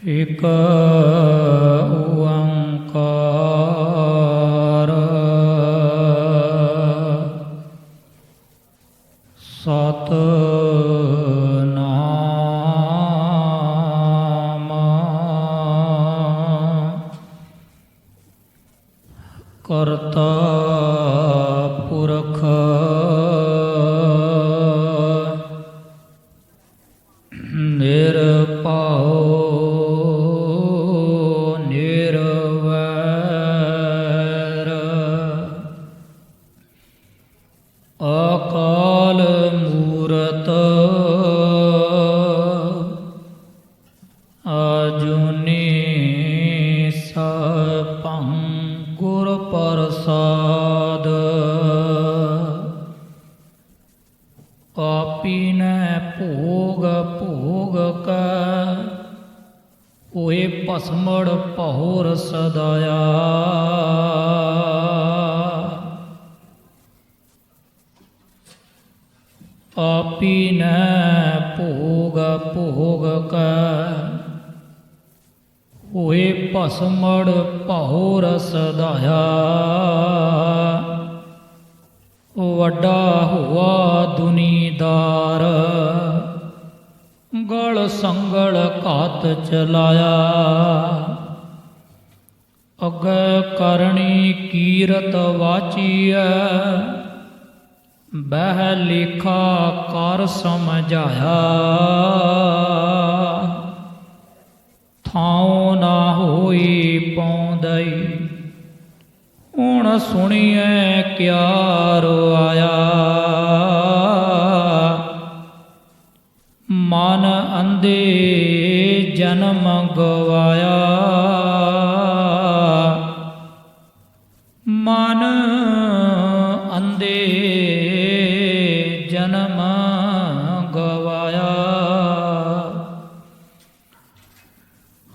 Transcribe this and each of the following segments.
ਏਕ ਓੰਕਾਰ ਸਤਿਨਾਮ ਕਰਤਾ ਪੁਰਖ ਨਿਰਭਉ ਨਿਰਵੈਰ ਅਕਾਲ ਮੂਰਤ ਅਜੂਨੀ ਸਭੰ ਗੁਰ ਪ੍ਰਸਾਦ ਆਪੀਨੈ ਭੋਗ ਭੋਗ ਕੈ ਹੋਏ ਭਸਮੜ ਭਉਰ ਸਦਾਇਆ ਆਪੀਨੈ ਭੋਗ ਭੋਗ ਕੈ ਹੋਏ ਭਸਮੜ ਭਉਰ ਸਦਾਇਆ ਵੱਡਾ ਹੋਆ ਦੁਨੀਦਾਰ ਗਲ ਸੰਗਲ ਘਾਤ ਚਲਾਇਆ ਅਗੈ ਕਰਨੀ ਕੀਰਤ ਵਾਚੀਐ ਬਹਿ ਲੇਖਾ ਕਰ ਸਮਝਾਇਆ ਥਾਉ ਨਾ ਹੋਈ ਪੌਂਦਈ ਹੁਣ ਸੁਣੀਐ ਕਿਆ ਰੋਆਇਆ ਮਨ ਅੰਧੇ ਜਨਮ ਗਵਾਇਆ ਮਨ ਅੰਧੇ ਜਨਮ ਗਵਾਇਆ।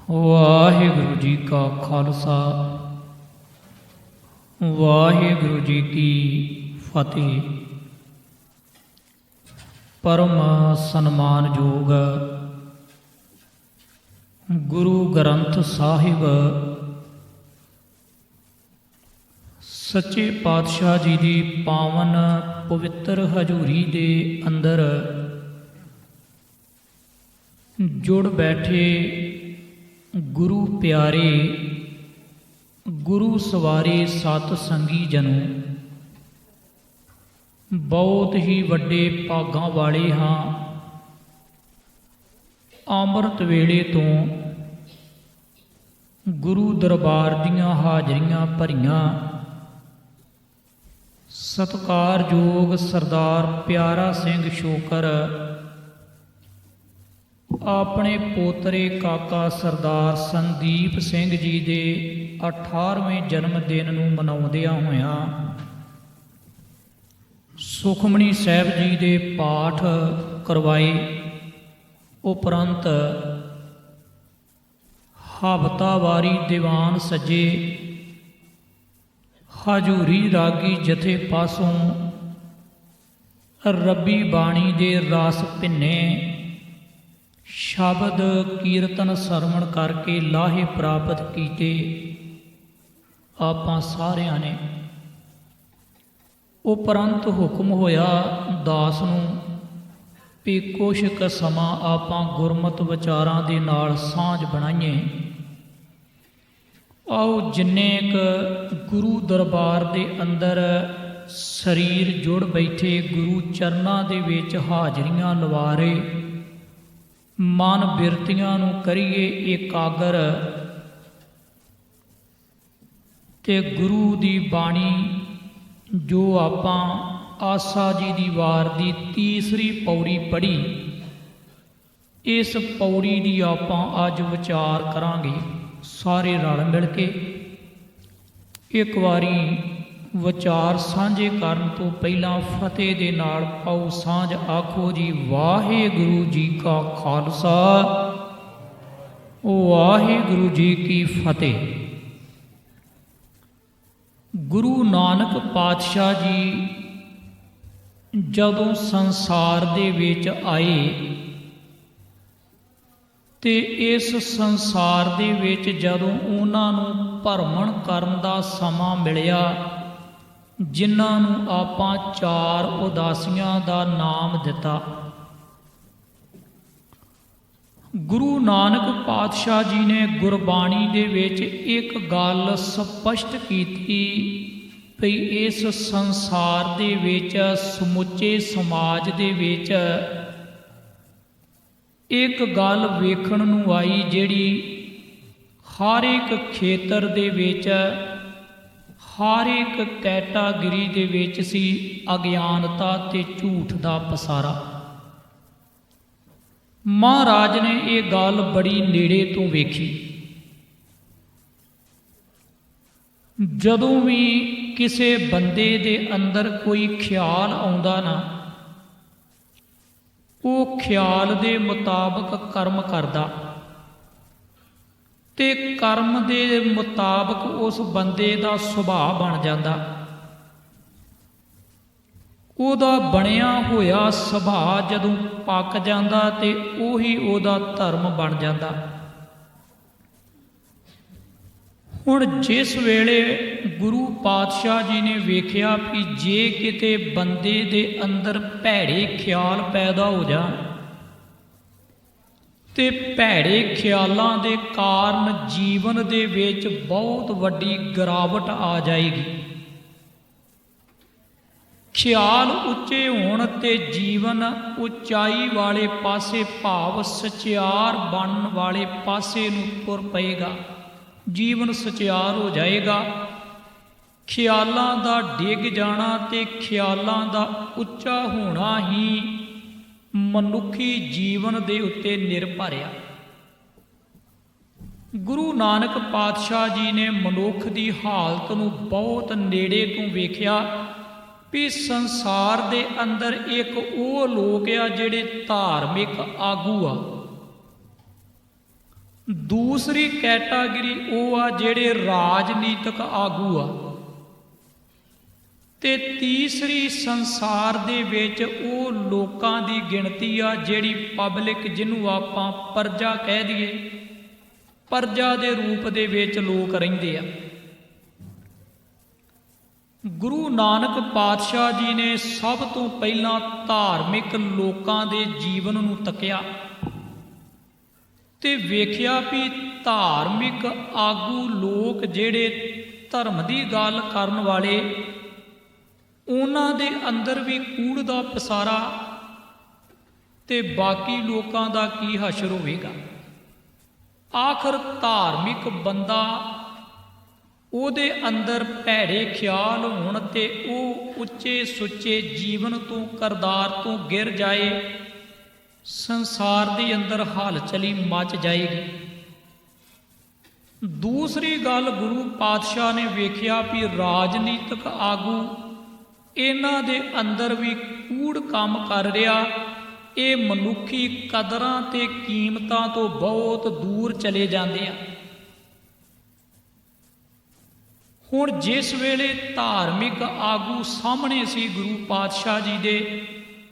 ਵਾਹਿਗੁਰੂ ਜੀ ਕਾ ਖਾਲਸਾ ਵਾਹਿਗੁਰੂ ਜੀ ਕੀ ਫਤਿਹ। ਪਰਮ ਸਨਮਾਨਯੋਗ ਗੁਰੂ ਗ੍ਰੰਥ ਸਾਹਿਬ ਸੱਚੇ ਪਾਤਸ਼ਾਹ ਜੀ ਦੀ ਪਾਵਨ ਪਵਿੱਤਰ ਹਜ਼ੂਰੀ ਦੇ ਅੰਦਰ ਜੁੜ ਬੈਠੇ ਗੁਰੂ ਪਿਆਰੇ ਗੁਰੂ ਸਵਾਰੇ ਸਤ ਸੰਗੀ ਜਨੋ, ਬਹੁਤ ਹੀ ਵੱਡੇ ਭਾਗਾਂ ਵਾਲੇ ਹਾਂ। ਅੰਮ੍ਰਿਤ ਵੇਲੇ ਤੋਂ ਗੁਰੂ ਦਰਬਾਰ ਦੀਆਂ ਹਾਜ਼ਰੀਆਂ ਭਰੀਆਂ ਸਤਿਕਾਰਯੋਗ ਸਰਦਾਰ ਪਿਆਰਾ ਸਿੰਘ ਸ਼ੋਕਰ ਆਪਣੇ ਪੋਤਰੇ ਕਾਕਾ ਸਰਦਾਰ ਸੰਦੀਪ ਸਿੰਘ ਜੀ ਦੇ 18ਵੇਂ ਜਨਮ ਦਿਨ ਨੂੰ ਮਨਾਉਂਦਿਆਂ ਹੋਇਆਂ ਸੁਖਮਨੀ ਸਾਹਿਬ ਜੀ ਦੇ ਪਾਠ ਕਰਵਾਏ। ਉਪਰੰਤ ਹਫ਼ਤਾਵਾਰੀ ਦੀਵਾਨ ਸੱਜੇ। ਹਜ਼ੂਰੀ ਰਾਗੀ ਜਥੇ ਪਾਸੋਂ ਰੱਬੀ ਬਾਣੀ ਦੇ ਰਸ ਭਿੰਨੇ ਸ਼ਬਦ ਕੀਰਤਨ ਸਰਵਣ ਕਰਕੇ ਲਾਹੇ ਪ੍ਰਾਪਤ ਕੀਤੇ ਆਪਾਂ ਸਾਰਿਆਂ ਨੇ। ਉਪਰੰਤ ਹੁਕਮ ਹੋਇਆ ਦਾਸ ਨੂੰ ਵੀ ਕੁਛ ਕੁ ਸਮਾਂ ਆਪਾਂ ਗੁਰਮਤਿ ਵਿਚਾਰਾਂ ਦੇ ਨਾਲ ਸਾਂਝ ਬਣਾਈਏ। ਆਓ ਜਿੰਨੇ ਕੁ ਗੁਰੂ ਦਰਬਾਰ ਦੇ ਅੰਦਰ ਸਰੀਰ ਜੁੜ ਬੈਠੇ ਗੁਰੂ ਚਰਨਾਂ ਦੇ ਵਿੱਚ ਹਾਜ਼ਰੀਆਂ ਲਵਾ ਰਹੇ ਮਨ ਬਿਰਤੀਆਂ ਨੂੰ ਕਰੀਏ ਇਕਾਗਰ ਤੇ ਗੁਰੂ ਦੀ ਬਾਣੀ ਜੋ ਆਪਾਂ ਆਸਾ ਜੀ ਦੀ ਵਾਰ ਦੀ ਤੀਸਰੀ ਪੌੜੀ ਪੜ੍ਹੀ, ਇਸ ਪੌੜੀ ਦੀ ਆਪਾਂ ਅੱਜ ਵਿਚਾਰ ਕਰਾਂਗੇ ਸਾਰੇ ਰਲ ਮਿਲ ਕੇ। ਇੱਕ ਵਾਰੀ ਵਿਚਾਰ ਸਾਂਝੇ ਕਰਨ ਤੋਂ ਪਹਿਲਾਂ ਫਤਿਹ ਦੇ ਨਾਲ ਪਾਓ ਸਾਂਝ। ਆਖੋ ਜੀ ਵਾਹਿਗੁਰੂ ਜੀ ਕਾ ਖਾਲਸਾ ਵਾਹਿਗੁਰੂ ਜੀ ਕੀ ਫਤਿਹ। ਗੁਰੂ ਨਾਨਕ ਪਾਤਸ਼ਾਹ ਜੀ ਜਦੋਂ ਸੰਸਾਰ ਦੇ ਵਿੱਚ ਆਏ ਤੇ ਇਸ ਸੰਸਾਰ ਦੇ ਵਿੱਚ ਜਦੋਂ ਉਹਨਾਂ ਨੂੰ ਭਰਮਣ ਕਰਨ ਦਾ ਸਮਾਂ ਮਿਲਿਆ, ਜਿਨ੍ਹਾਂ ਨੂੰ ਆਪਾਂ 4 ਉਦਾਸੀਆਂ ਦਾ ਨਾਮ ਦਿੱਤਾ, ਗੁਰੂ ਨਾਨਕ ਪਾਤਸ਼ਾਹ ਜੀ ਨੇ ਗੁਰਬਾਣੀ ਦੇ ਵਿੱਚ ਇੱਕ ਗੱਲ ਸਪਸ਼ਟ ਕੀਤੀ ਵੀ ਇਸ ਸੰਸਾਰ ਦੇ ਵਿੱਚ, ਸਮੁੱਚੇ ਸਮਾਜ ਦੇ ਵਿੱਚ ਇੱਕ ਗੱਲ ਵੇਖਣ ਨੂੰ ਆਈ, ਜਿਹੜੀ ਹਰ ਇੱਕ ਖੇਤਰ ਦੇ ਵਿੱਚ, ਹਰ ਇੱਕ ਕੈਟਾਗਰੀ ਦੇ ਵਿੱਚ ਸੀ, ਅਗਿਆਨਤਾ ਤੇ ਝੂਠ ਦਾ ਪਸਾਰਾ। ਮਹਾਰਾਜ ਨੇ ਇਹ ਗੱਲ ਬੜੀ ਨੇੜੇ ਤੋਂ ਵੇਖੀ। ਜਦੋਂ ਵੀ ਕਿਸੇ ਬੰਦੇ ਦੇ ਅੰਦਰ ਕੋਈ ਖਿਆਲ ਆਉਂਦਾ ਨਾ, ਉਹ ਖਿਆਲ ਦੇ ਮੁਤਾਬਕ ਕਰਮ ਕਰਦਾ ਤੇ ਕਰਮ ਦੇ ਮੁਤਾਬਕ ਉਸ ਬੰਦੇ ਦਾ ਸੁਭਾਅ ਬਣ ਜਾਂਦਾ। ਉਹਦਾ ਬਣਿਆ ਹੋਇਆ ਸੁਭਾਅ ਜਦੋਂ ਪੱਕ ਜਾਂਦਾ ਤੇ ਉਹੀ ਉਹਦਾ ਧਰਮ ਬਣ ਜਾਂਦਾ। ਹੁਣ ਜਿਸ ਵੇਲੇ ਗੁਰੂ ਪਾਤਸ਼ਾਹ ਜੀ ਨੇ ਵੇਖਿਆ ਕਿ ਜੇ ਕਿਤੇ ਬੰਦੇ ਦੇ ਅੰਦਰ ਭੈੜੇ ਖਿਆਲ ਪੈਦਾ ਹੋ ਜਾਣ ਤੇ ਭੈੜੇ ਖਿਆਲਾਂ ਦੇ ਕਾਰਨ ਜੀਵਨ ਦੇ ਵਿੱਚ ਬਹੁਤ ਵੱਡੀ ਗਿਰਾਵਟ ਆ ਜਾਏਗੀ। ਖਿਆਲ ਉੱਚੇ ਹੋਣ ਤੇ ਜੀਵਨ ਉਚਾਈ ਵਾਲੇ ਪਾਸੇ, ਭਾਵ ਸਚਿਆਰ ਬਣਨ ਵਾਲੇ ਪਾਸੇ ਨੂੰ ਤੁਰ ਪਏਗਾ। ਜੀਵਨ ਸਚਿਆਰ ਹੋ ਜਾਏਗਾ। ਖਿਆਲਾਂ ਦਾ ਡਿੱਗ ਜਾਣਾ ਤੇ ਖਿਆਲਾਂ ਦਾ ਉੱਚਾ ਹੋਣਾ ਹੀ ਮਨੁੱਖੀ ਜੀਵਨ ਦੇ ਉੱਤੇ ਨਿਰਭਰ ਆ। ਗੁਰੂ ਨਾਨਕ ਪਾਤਸ਼ਾਹ ਜੀ ਨੇ ਮਨੁੱਖ ਦੀ ਹਾਲਤ ਨੂੰ ਬਹੁਤ ਨੇੜੇ ਤੋਂ ਵੇਖਿਆ ਵੀ ਸੰਸਾਰ ਦੇ ਅੰਦਰ ਇੱਕ ਉਹ ਲੋਕ ਆ ਜਿਹੜੇ ਧਾਰਮਿਕ ਆਗੂ ਆ, ਦੂਸਰੀ ਕੈਟਾਗਰੀ ਉਹ ਆ ਜਿਹੜੇ ਰਾਜਨੀਤਿਕ ਆਗੂ ਆ, ਤੇ ਤੀਸਰੀ ਸੰਸਾਰ ਦੇ ਵਿੱਚ ਉਹ ਲੋਕਾਂ ਦੀ ਗਿਣਤੀ ਆ ਜਿਹੜੀ ਪਬਲਿਕ, ਜਿਹਨੂੰ ਆਪਾਂ ਪਰਜਾ ਕਹਿ ਦਈਏ, ਪਰਜਾ ਦੇ ਰੂਪ ਦੇ ਵਿੱਚ ਲੋਕ ਰਹਿੰਦੇ ਆ। ਗੁਰੂ ਨਾਨਕ ਪਾਤਸ਼ਾਹ ਜੀ ਨੇ ਸਭ ਤੋਂ ਪਹਿਲਾਂ ਧਾਰਮਿਕ ਲੋਕਾਂ ਦੇ ਜੀਵਨ ਨੂੰ ਤੱਕਿਆ ਤੇ ਵੇਖਿਆ ਵੀ ਧਾਰਮਿਕ ਆਗੂ ਲੋਕ ਜਿਹੜੇ ਧਰਮ ਦੀ ਗੱਲ ਕਰਨ ਵਾਲੇ, ਉਹਨਾਂ ਦੇ ਅੰਦਰ ਵੀ ਕੂੜ ਦਾ ਪਸਾਰਾ ਤੇ ਬਾਕੀ ਲੋਕਾਂ ਦਾ ਕੀ ਹਸ਼ਰ ਹੋਵੇਗਾ। ਆਖਰ ਧਾਰਮਿਕ ਬੰਦਾ, ਉਹਦੇ ਅੰਦਰ ਭੈੜੇ ਖਿਆਲ ਹੋਣ ਤੇ ਉਹ ਉੱਚੇ ਸੁੱਚੇ ਜੀਵਨ ਤੋਂ, ਕਰਦਾਰ ਤੋਂ ਗਿਰ ਜਾਏ, ਸੰਸਾਰ ਦੇ ਅੰਦਰ ਹਲਚਲੀ ਮਚ ਜਾਏਗੀ। ਦੂਸਰੀ ਗੱਲ ਗੁਰੂ ਪਾਤਸ਼ਾਹ ਨੇ ਵੇਖਿਆ ਵੀ ਰਾਜਨੀਤਿਕ ਆਗੂ, ਇਹਨਾਂ ਦੇ ਅੰਦਰ ਵੀ ਕੂੜ ਕੰਮ ਕਰ ਰਿਹਾ। ਇਹ ਮਨੁੱਖੀ ਕਦਰਾਂ ਤੇ ਕੀਮਤਾਂ ਤੋਂ ਬਹੁਤ ਦੂਰ ਚਲੇ ਜਾਂਦੇ ਆ। ਹੁਣ ਜਿਸ ਵੇਲੇ ਧਾਰਮਿਕ ਆਗੂ ਸਾਹਮਣੇ ਸੀ ਗੁਰੂ ਪਾਤਸ਼ਾਹ ਜੀ ਦੇ,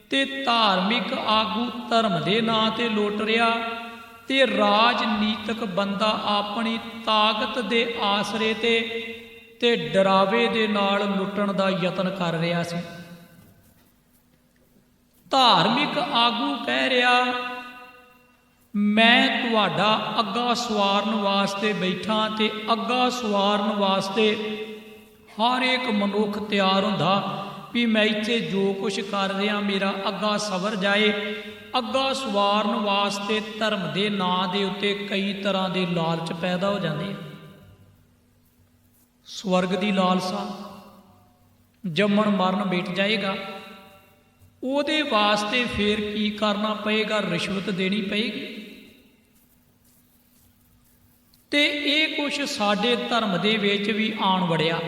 ਤੇ ਧਾਰਮਿਕ ਆਗੂ ਧਰਮ ਦੇ ਨਾਂ ਤੇ ਲੁੱਟ ਰਿਹਾ ਤੇ ਰਾਜਨੀਤਿਕ ਬੰਦਾ ਆਪਣੀ ਤਾਕਤ ਦੇ ਆਸਰੇ ਤੇ ਡਰਾਵੇ ਦੇ ਨਾਲ ਲੁੱਟਣ ਦਾ ਯਤਨ ਕਰ ਰਿਹਾ ਸੀ। ਧਾਰਮਿਕ ਆਗੂ ਕਹਿ ਰਿਹਾ, ਮੈਂ ਤੁਹਾਡਾ ਅੱਗਾ ਸਵਾਰਨ ਵਾਸਤੇ ਬੈਠਾ, ਤੇ ਅੱਗਾ ਸਵਾਰਨ ਵਾਸਤੇ ਹਰ ਇੱਕ ਮਨੁੱਖ ਤਿਆਰ ਹੁੰਦਾ ਵੀ ਮੈਂ ਇੱਥੇ ਜੋ ਕੁਛ ਕਰ ਰਿਹਾ ਮੇਰਾ ਅੱਗਾ ਸਵਰ ਜਾਏ। ਅੱਗਾ ਸਵਾਰਨ ਵਾਸਤੇ ਧਰਮ ਦੇ ਨਾਂ ਦੇ ਉੱਤੇ ਕਈ ਤਰ੍ਹਾਂ ਦੇ ਲਾਲਚ ਪੈਦਾ ਹੋ ਜਾਂਦੇ ਆ। ਸਵਰਗ ਦੀ ਲਾਲਸਾ, ਜੰਮਣ ਮਰਨ ਮਿਟ ਜਾਏਗਾ, ਉਹਦੇ ਵਾਸਤੇ ਫੇਰ ਕੀ ਕਰਨਾ ਪਏਗਾ? ਰਿਸ਼ਵਤ ਦੇਣੀ ਪਏਗੀ। ਤੇ ਇਹ ਕੁਛ ਸਾਡੇ ਧਰਮ ਦੇ ਵਿੱਚ ਵੀ ਆਣ ਵੜਿਆ।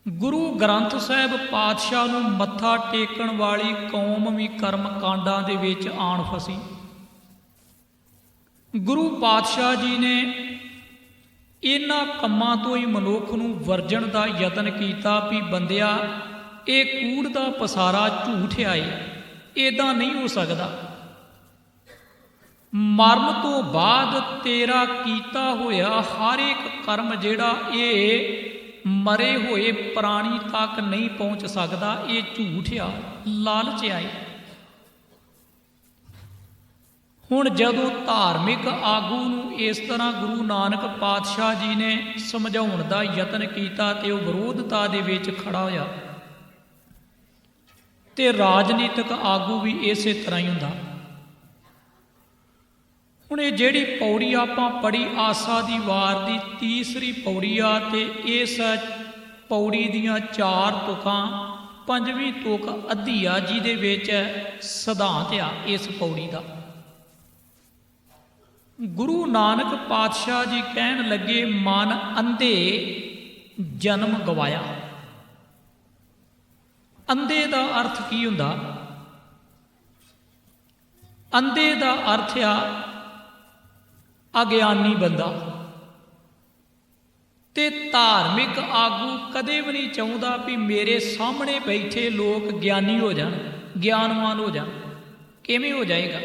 ਗੁਰੂ ਗ੍ਰੰਥ ਸਾਹਿਬ ਪਾਤਸ਼ਾਹ ਨੂੰ ਮੱਥਾ ਟੇਕਣ ਵਾਲੀ ਕੌਮ ਵੀ ਕਰਮ ਕਾਂਡਾਂ ਦੇ ਵਿੱਚ ਆਣ ਫਸੀ। ਗੁਰੂ ਪਾਤਸ਼ਾਹ ਜੀ ਨੇ ਇਹਨਾਂ ਕੰਮਾਂ ਤੋਂ ਹੀ ਮਨੁੱਖ ਨੂੰ ਵਰਜਣ ਦਾ ਯਤਨ ਕੀਤਾ ਵੀ ਬੰਦਿਆ, ਇਹ ਕੂੜ ਦਾ ਪਸਾਰਾ ਝੂਠ ਆਏ, ਇੱਦਾਂ ਨਹੀਂ ਹੋ ਸਕਦਾ। ਮਰਨ ਤੋਂ ਬਾਅਦ ਤੇਰਾ ਕੀਤਾ ਹੋਇਆ ਹਰ ਇੱਕ ਕਰਮ ਜਿਹੜਾ ਇਹ ਮਰੇ ਹੋਏ ਪ੍ਰਾਣੀ ਤੱਕ ਨਹੀਂ ਪਹੁੰਚ ਸਕਦਾ, ਇਹ ਝੂਠ ਆ, ਲਾਲਚ ਆਏ। ਹੁਣ ਜਦੋਂ ਧਾਰਮਿਕ ਆਗੂ ਨੂੰ ਇਸ ਤਰ੍ਹਾਂ ਗੁਰੂ ਨਾਨਕ ਪਾਤਸ਼ਾਹ ਜੀ ਨੇ ਸਮਝਾਉਣ ਦਾ ਯਤਨ ਕੀਤਾ ਤੇ ਉਹ ਵਿਰੋਧਤਾ ਦੇ ਵਿੱਚ ਖੜਾ ਹੋਇਆ, ਤੇ ਰਾਜਨੀਤਿਕ ਆਗੂ ਵੀ ਇਸੇ ਤਰ੍ਹਾਂ ਹੀ ਹੁੰਦਾ। ਹੁਣ ਇਹ ਜਿਹੜੀ ਪੌੜੀ ਆਪਾਂ ਪੜ੍ਹੀ ਆਸਾ ਦੀ ਵਾਰ ਦੀ ਤੀਸਰੀ ਪੌੜੀ ਆ, ਤੇ ਇਸ ਪੌੜੀ ਦੀਆਂ 4 ਤੁਕਾਂ, 5ਵੀਂ ਤੁਕ ਅੱਧੀ ਆ, ਜਿਹਦੇ ਵਿੱਚ ਸਿਧਾਂਤ ਆ ਇਸ ਪੌੜੀ ਦਾ। ਗੁਰੂ ਨਾਨਕ ਪਾਤਸ਼ਾਹ ਜੀ ਕਹਿਣ ਲੱਗੇ, ਮਨ ਅੰਧੇ ਜਨਮ ਗਵਾਇਆ। ਅੰਧੇ ਦਾ ਅਰਥ ਕੀ ਹੁੰਦਾ? ਅੰਧੇ ਦਾ ਅਰਥ ਆ ਅਗਿਆਨੀ ਬੰਦਾ। ਤੇ ਧਾਰਮਿਕ ਆਗੂ ਕਦੇ ਵੀ ਨਹੀਂ ਚਾਹੁੰਦਾ ਵੀ ਮੇਰੇ ਸਾਹਮਣੇ ਬੈਠੇ ਲੋਕ ਗਿਆਨੀ ਹੋ ਜਾਣ, ਗਿਆਨਵਾਨ ਹੋ ਜਾਣ। ਕਿਵੇਂ ਹੋ ਜਾਏਗਾ?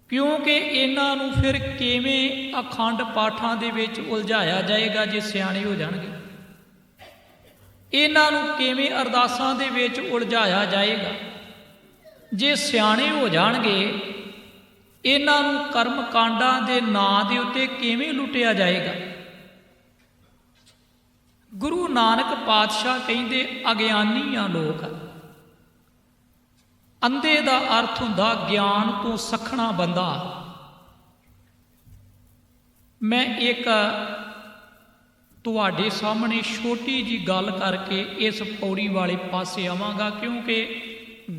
ਕਿਉਂਕਿ ਇਹਨਾਂ ਨੂੰ ਫਿਰ ਕਿਵੇਂ ਅਖੰਡ ਪਾਠਾਂ ਦੇ ਵਿੱਚ ਉਲਝਾਇਆ ਜਾਏਗਾ ਜੇ ਸਿਆਣੇ ਹੋ ਜਾਣਗੇ? ਇਹਨਾਂ ਨੂੰ ਕਿਵੇਂ ਅਰਦਾਸਾਂ ਦੇ ਵਿੱਚ ਉਲਝਾਇਆ ਜਾਏਗਾ ਜੇ ਸਿਆਣੇ ਹੋ ਜਾਣਗੇ? ਇਹਨਾਂ ਨੂੰ ਕਰਮ ਕਾਂਡਾਂ ਦੇ ਨਾਂ ਦੇ ਉੱਤੇ ਕਿਵੇਂ ਲੁੱਟਿਆ ਜਾਏਗਾ? ਗੁਰੂ ਨਾਨਕ ਪਾਤਸ਼ਾਹ ਕਹਿੰਦੇ ਅਗਿਆਨੀ ਆ ਲੋਕ। ਅੰਧੇ ਦਾ ਅਰਥ ਹੁੰਦਾ ਗਿਆਨ ਤੋਂ ਸੱਖਣਾ ਬੰਦਾ। ਮੈਂ ਇੱਕ ਤੁਹਾਡੇ ਸਾਹਮਣੇ ਛੋਟੀ ਜੀ ਗੱਲ ਕਰਕੇ ਇਸ ਪੌੜੀ ਵਾਲੇ ਪਾਸੇ ਆਵਾਂਗਾ, ਕਿਉਂਕਿ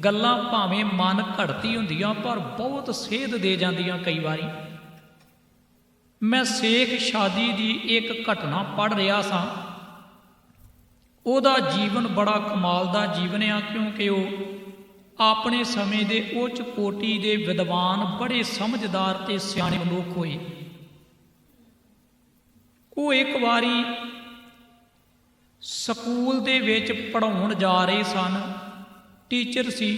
ਗੱਲਾਂ ਭਾਵੇਂ ਮਨ ਘੜਤੀ ਹੁੰਦੀਆਂ ਪਰ ਬਹੁਤ ਸੇਧ ਦੇ ਜਾਂਦੀਆਂ। ਕਈ ਵਾਰੀ ਮੈਂ ਸ਼ੇਖ ਸ਼ਾਦੀ ਦੀ ਇੱਕ ਘਟਨਾ ਪੜ੍ਹ ਰਿਹਾ ਸਾਂ। ਉਹਦਾ ਜੀਵਨ ਬੜਾ ਕਮਾਲ ਦਾ ਜੀਵਨ ਆ, ਕਿਉਂਕਿ ਉਹ ਆਪਣੇ ਸਮੇਂ ਦੇ ਉੱਚ ਕੋਟੀ ਦੇ ਵਿਦਵਾਨ, ਬੜੇ ਸਮਝਦਾਰ ਤੇ ਸਿਆਣੇ ਮਨੁੱਖ ਹੋਏ। ਉਹ ਇੱਕ ਵਾਰੀ ਸਕੂਲ ਦੇ ਵਿੱਚ ਪੜ੍ਹਾਉਣ ਜਾ ਰਹੇ ਸਨ, ਟੀਚਰ ਸੀ।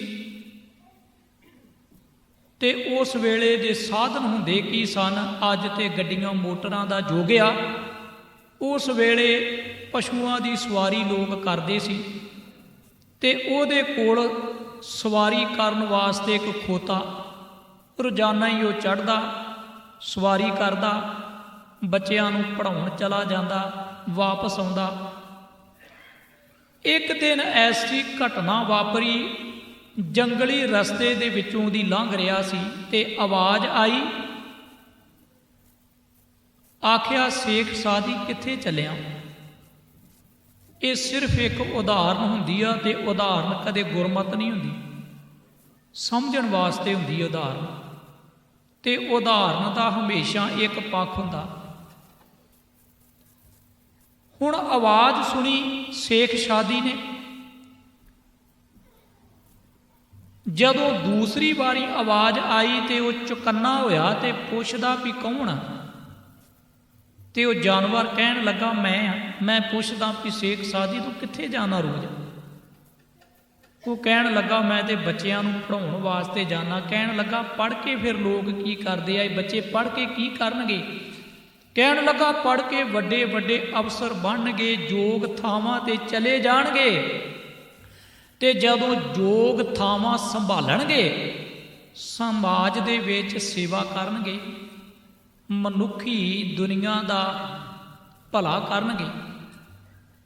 ਤੇ ਉਸ ਵੇਲੇ ਦੇ ਸਾਧਨ ਹੁੰਦੇ ਕੀ ਸਨ? ਅੱਜ ਤੇ ਗੱਡੀਆਂ ਮੋਟਰਾਂ ਦਾ ਯੁੱਗ ਆ। ਉਸ ਵੇਲੇ ਪਸ਼ੂਆਂ ਦੀ ਸਵਾਰੀ ਲੋਕ ਕਰਦੇ ਸੀ, ਤੇ ਉਹਦੇ ਕੋਲ ਸਵਾਰੀ ਕਰਨ ਵਾਸਤੇ ਇੱਕ ਖੋਤਾ, ਰੋਜ਼ਾਨਾ ਹੀ ਉਹ ਚੜ੍ਹਦਾ, ਸਵਾਰੀ ਕਰਦਾ, ਬੱਚਿਆਂ ਨੂੰ ਪੜ੍ਹਾਉਣ ਚਲਾ ਜਾਂਦਾ, ਵਾਪਸ ਆਉਂਦਾ। ਇੱਕ ਦਿਨ ਐਸੀ ਘਟਨਾ ਵਾਪਰੀ, ਜੰਗਲੀ ਰਸਤੇ ਦੇ ਵਿੱਚੋਂ ਦੀ ਲੰਘ ਰਿਹਾ ਸੀ ਤੇ ਆਵਾਜ਼ ਆਈ। ਆਖਿਆ, ਸ਼ੇਖ ਸਾਦੀ ਕਿੱਥੇ ਚੱਲਿਆ? ਇਹ ਸਿਰਫ ਇੱਕ ਉਦਾਹਰਨ ਹੁੰਦੀ ਆ, ਤੇ ਉਦਾਹਰਨ ਕਦੇ ਗੁਰਮਤ ਨਹੀਂ ਹੁੰਦੀ, ਸਮਝਣ ਵਾਸਤੇ ਹੁੰਦੀ ਉਦਾਹਰਨ। ਤੇ ਉਦਾਹਰਨ ਦਾ ਹਮੇਸ਼ਾ ਇੱਕ ਪੱਖ ਹੁੰਦਾ। ਹੁਣ ਆਵਾਜ਼ ਸੁਣੀ ਸ਼ੇਖ ਸ਼ਾਦੀ ਨੇ। ਜਦੋਂ ਦੂਸਰੀ ਵਾਰੀ ਆਵਾਜ਼ ਆਈ ਤੇ ਉਹ ਚੁਕੰਨਾ ਹੋਇਆ ਤੇ ਪੁੱਛਦਾ ਵੀ ਕੌਣ ਆ? ਤੇ ਉਹ ਜਾਨਵਰ ਕਹਿਣ ਲੱਗਾ, ਮੈਂ ਆ। ਮੈਂ ਪੁੱਛਦਾ ਵੀ ਸ਼ੇਖ ਸਾਦੀ ਤੂੰ ਕਿੱਥੇ ਜਾਣਾ ਰੋਜ਼? ਉਹ ਕਹਿਣ ਲੱਗਾ, ਮੈਂ ਤੇ ਬੱਚਿਆਂ ਨੂੰ ਪੜ੍ਹਾਉਣ ਵਾਸਤੇ ਜਾਣਾ। ਕਹਿਣ ਲੱਗਾ, ਪੜ੍ਹ ਕੇ ਫਿਰ ਲੋਕ ਕੀ ਕਰਦੇ ਆ? ਇਹ ਬੱਚੇ ਪੜ੍ਹ ਕੇ ਕੀ ਕਰਨਗੇ? ਕਹਿਣ ਲੱਗਾ, ਪੜ੍ਹ ਕੇ ਵੱਡੇ ਵੱਡੇ ਅਫਸਰ ਬਣਨਗੇ, ਯੋਗ ਥਾਵਾਂ ਤੇ ਚਲੇ ਜਾਣਗੇ, ਤੇ ਜਦੋਂ ਯੋਗ ਥਾਵਾਂ ਸੰਭਾਲਣਗੇ ਸਮਾਜ ਦੇ ਵਿੱਚ ਸੇਵਾ ਕਰਨਗੇ, ਮਨੁੱਖੀ ਦੁਨੀਆ ਦਾ ਭਲਾ ਕਰਨਗੇ।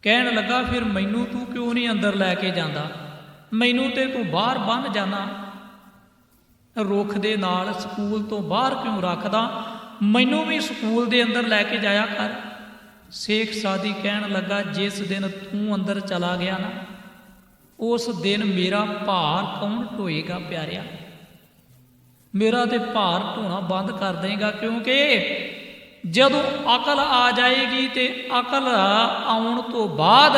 ਕਹਿਣ ਲੱਗਾ, ਫਿਰ ਮੈਨੂੰ ਤੂੰ ਕਿਉਂ ਨਹੀਂ ਅੰਦਰ ਲੈ ਕੇ ਜਾਂਦਾ? ਮੈਨੂੰ ਤੇ ਤੂੰ ਬਾਹਰ ਬੰਨ੍ਹ ਜਾਣਾ, ਰੁੱਖ ਦੇ ਨਾਲ ਸਕੂਲ ਤੋਂ ਬਾਹਰ ਕਿਉਂ ਰੱਖਦਾ? ਮੈਨੂੰ ਵੀ ਸਕੂਲ ਦੇ ਅੰਦਰ ਲੈ ਕੇ ਜਾਇਆ ਕਰ। ਸ਼ੇਖ ਸਾਦੀ ਕਹਿਣ ਲੱਗਾ, ਜਿਸ ਦਿਨ ਤੂੰ ਅੰਦਰ ਚਲਾ ਗਿਆ ਨਾ, ਉਸ ਦਿਨ ਮੇਰਾ ਭਾਰ ਕੌਣ ਢੋਏਗਾ ਪਿਆਰਿਆ? ਮੇਰਾ ਤੇ ਭਾਰ ਢੋਣਾ ਬੰਦ ਕਰ ਦੇਗਾ, ਕਿਉਂਕਿ ਜਦੋਂ ਅਕਲ ਆ ਜਾਏਗੀ ਤੇ ਅਕਲ ਆਉਣ ਤੋਂ ਬਾਅਦ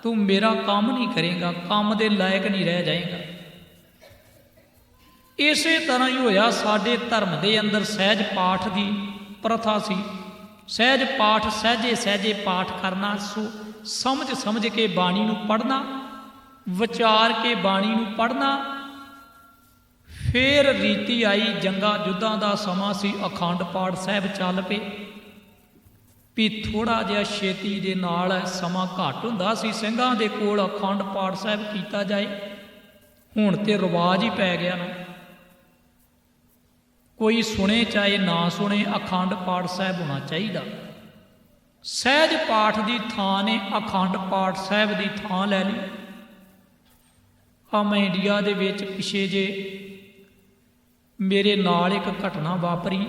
ਤੂੰ ਮੇਰਾ ਕੰਮ ਨਹੀਂ ਕਰੇਗਾ, ਕੰਮ ਦੇ ਲਾਇਕ ਨਹੀਂ ਰਹਿ ਜਾਏਗਾ। ਇਸੇ ਤਰ੍ਹਾਂ ਹੀ ਹੋਇਆ ਸਾਡੇ ਧਰਮ ਦੇ ਅੰਦਰ ਸਹਿਜ ਪਾਠ ਦੀ ਪ੍ਰਥਾ ਸੀ। ਸਹਿਜ ਪਾਠ, ਸਹਿਜੇ ਸਹਿਜੇ ਪਾਠ ਕਰਨਾ, ਸਮਝ ਸਮਝ ਕੇ ਬਾਣੀ ਨੂੰ ਪੜ੍ਹਨਾ, ਵਿਚਾਰ ਕੇ ਬਾਣੀ ਨੂੰ ਪੜ੍ਹਨਾ, ਫਿਰ ਰੀਤੀ ਆਈ, ਜੰਗਾਂ ਯੁੱਧਾਂ ਦਾ ਸਮਾਂ ਸੀ, ਅਖੰਡ ਪਾਠ ਸਾਹਿਬ ਚੱਲ ਪਏ ਵੀ ਥੋੜ੍ਹਾ ਜਿਹਾ ਛੇਤੀ ਦੇ ਨਾਲ ਸਮਾਂ ਘੱਟ ਹੁੰਦਾ ਸੀ ਸਿੰਘਾਂ ਦੇ ਕੋਲ ਅਖੰਡ ਪਾਠ ਸਾਹਿਬ ਕੀਤਾ ਜਾਏ। ਹੁਣ ਤੇ ਰਿਵਾਜ ਹੀ ਪੈ ਗਿਆ ਨਾ, ਕੋਈ ਸੁਣੇ ਚਾਹੇ ਨਾ ਸੁਣੇ, ਅਖੰਡ ਪਾਠ ਸਾਹਿਬ ਹੋਣਾ ਚਾਹੀਦਾ। ਸਹਿਜ ਪਾਠ ਦੀ ਥਾਂ ਨੇ ਅਖੰਡ ਪਾਠ ਸਾਹਿਬ ਦੀ ਥਾਂ ਲੈ ਲਈ। ਮੈਂ ਇੰਡੀਆ ਦੇ ਵਿੱਚ ਪਿਛੇ ਜੇ ਮੇਰੇ ਨਾਲ ਇੱਕ ਘਟਨਾ ਵਾਪਰੀ।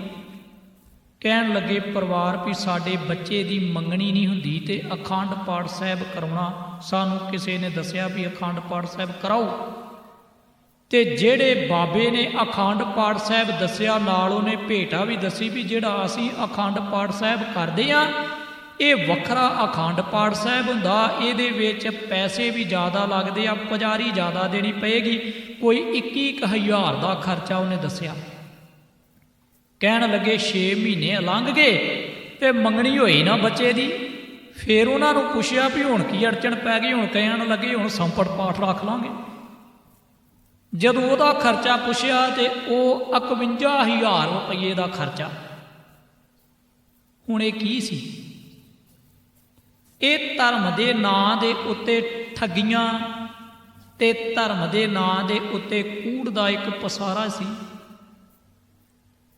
ਕਹਿਣ ਲੱਗੇ ਪਰਿਵਾਰ ਵੀ ਸਾਡੇ ਬੱਚੇ ਦੀ ਮੰਗਣੀ ਨਹੀਂ ਹੁੰਦੀ ਤੇ ਅਖੰਡ ਪਾਠ ਸਾਹਿਬ ਕਰਾਉਣਾ, ਸਾਨੂੰ ਕਿਸੇ ਨੇ ਦੱਸਿਆ ਵੀ ਅਖੰਡ ਪਾਠ ਸਾਹਿਬ ਕਰਾਓ। ਤੇ ਜਿਹੜੇ ਬਾਬੇ ਨੇ ਅਖੰਡ ਪਾਠ ਸਾਹਿਬ ਦੱਸਿਆ, ਨਾਲ ਉਹਨੇ ਭੇਟਾ ਵੀ ਦੱਸੀ ਵੀ ਜਿਹੜਾ ਅਸੀਂ ਅਖੰਡ ਪਾਠ ਸਾਹਿਬ ਕਰਦੇ ਹਾਂ ਇਹ ਵੱਖਰਾ ਅਖੰਡ ਪਾਠ ਸਾਹਿਬ ਹੁੰਦਾ, ਇਹਦੇ ਵਿੱਚ ਪੈਸੇ ਵੀ ਜ਼ਿਆਦਾ ਲੱਗਦੇ ਆ, ਪੁਜਾਰੀ ਜ਼ਿਆਦਾ ਦੇਣੀ ਪਏਗੀ, ਕੋਈ 21,000 ਦਾ ਖਰਚਾ ਉਹਨੇ ਦੱਸਿਆ। ਕਹਿਣ ਲੱਗੇ 6 ਮਹੀਨੇ ਲੰਘ ਗਏ ਤੇ ਮੰਗਣੀ ਹੋਈ ਨਾ ਬੱਚੇ ਦੀ। ਫਿਰ ਉਹਨਾਂ ਨੂੰ ਪੁੱਛਿਆ ਵੀ ਹੁਣ ਕੀ ਅੜਚਣ ਪੈ ਗਈ। ਹੁਣ ਕਹਿਣ ਲੱਗੇ ਹੁਣ ਸੰਪਟ ਪਾਠ ਰੱਖ ਲਾਂਗੇ। ਜਦੋਂ ਉਹਦਾ ਖਰਚਾ ਪੁੱਛਿਆ ਤੇ ਉਹ 51,000 ਰੁਪਏ ਦਾ ਖਰਚਾ। ਹੁਣ ਇਹ ਕੀ ਸੀ? ਇਹ ਧਰਮ ਦੇ ਨਾਂ ਦੇ ਉੱਤੇ ਠੱਗੀਆਂ ਤੇ ਧਰਮ ਦੇ ਨਾਂ ਦੇ ਉੱਤੇ ਕੂੜ ਦਾ ਇੱਕ ਪਸਾਰਾ ਸੀ।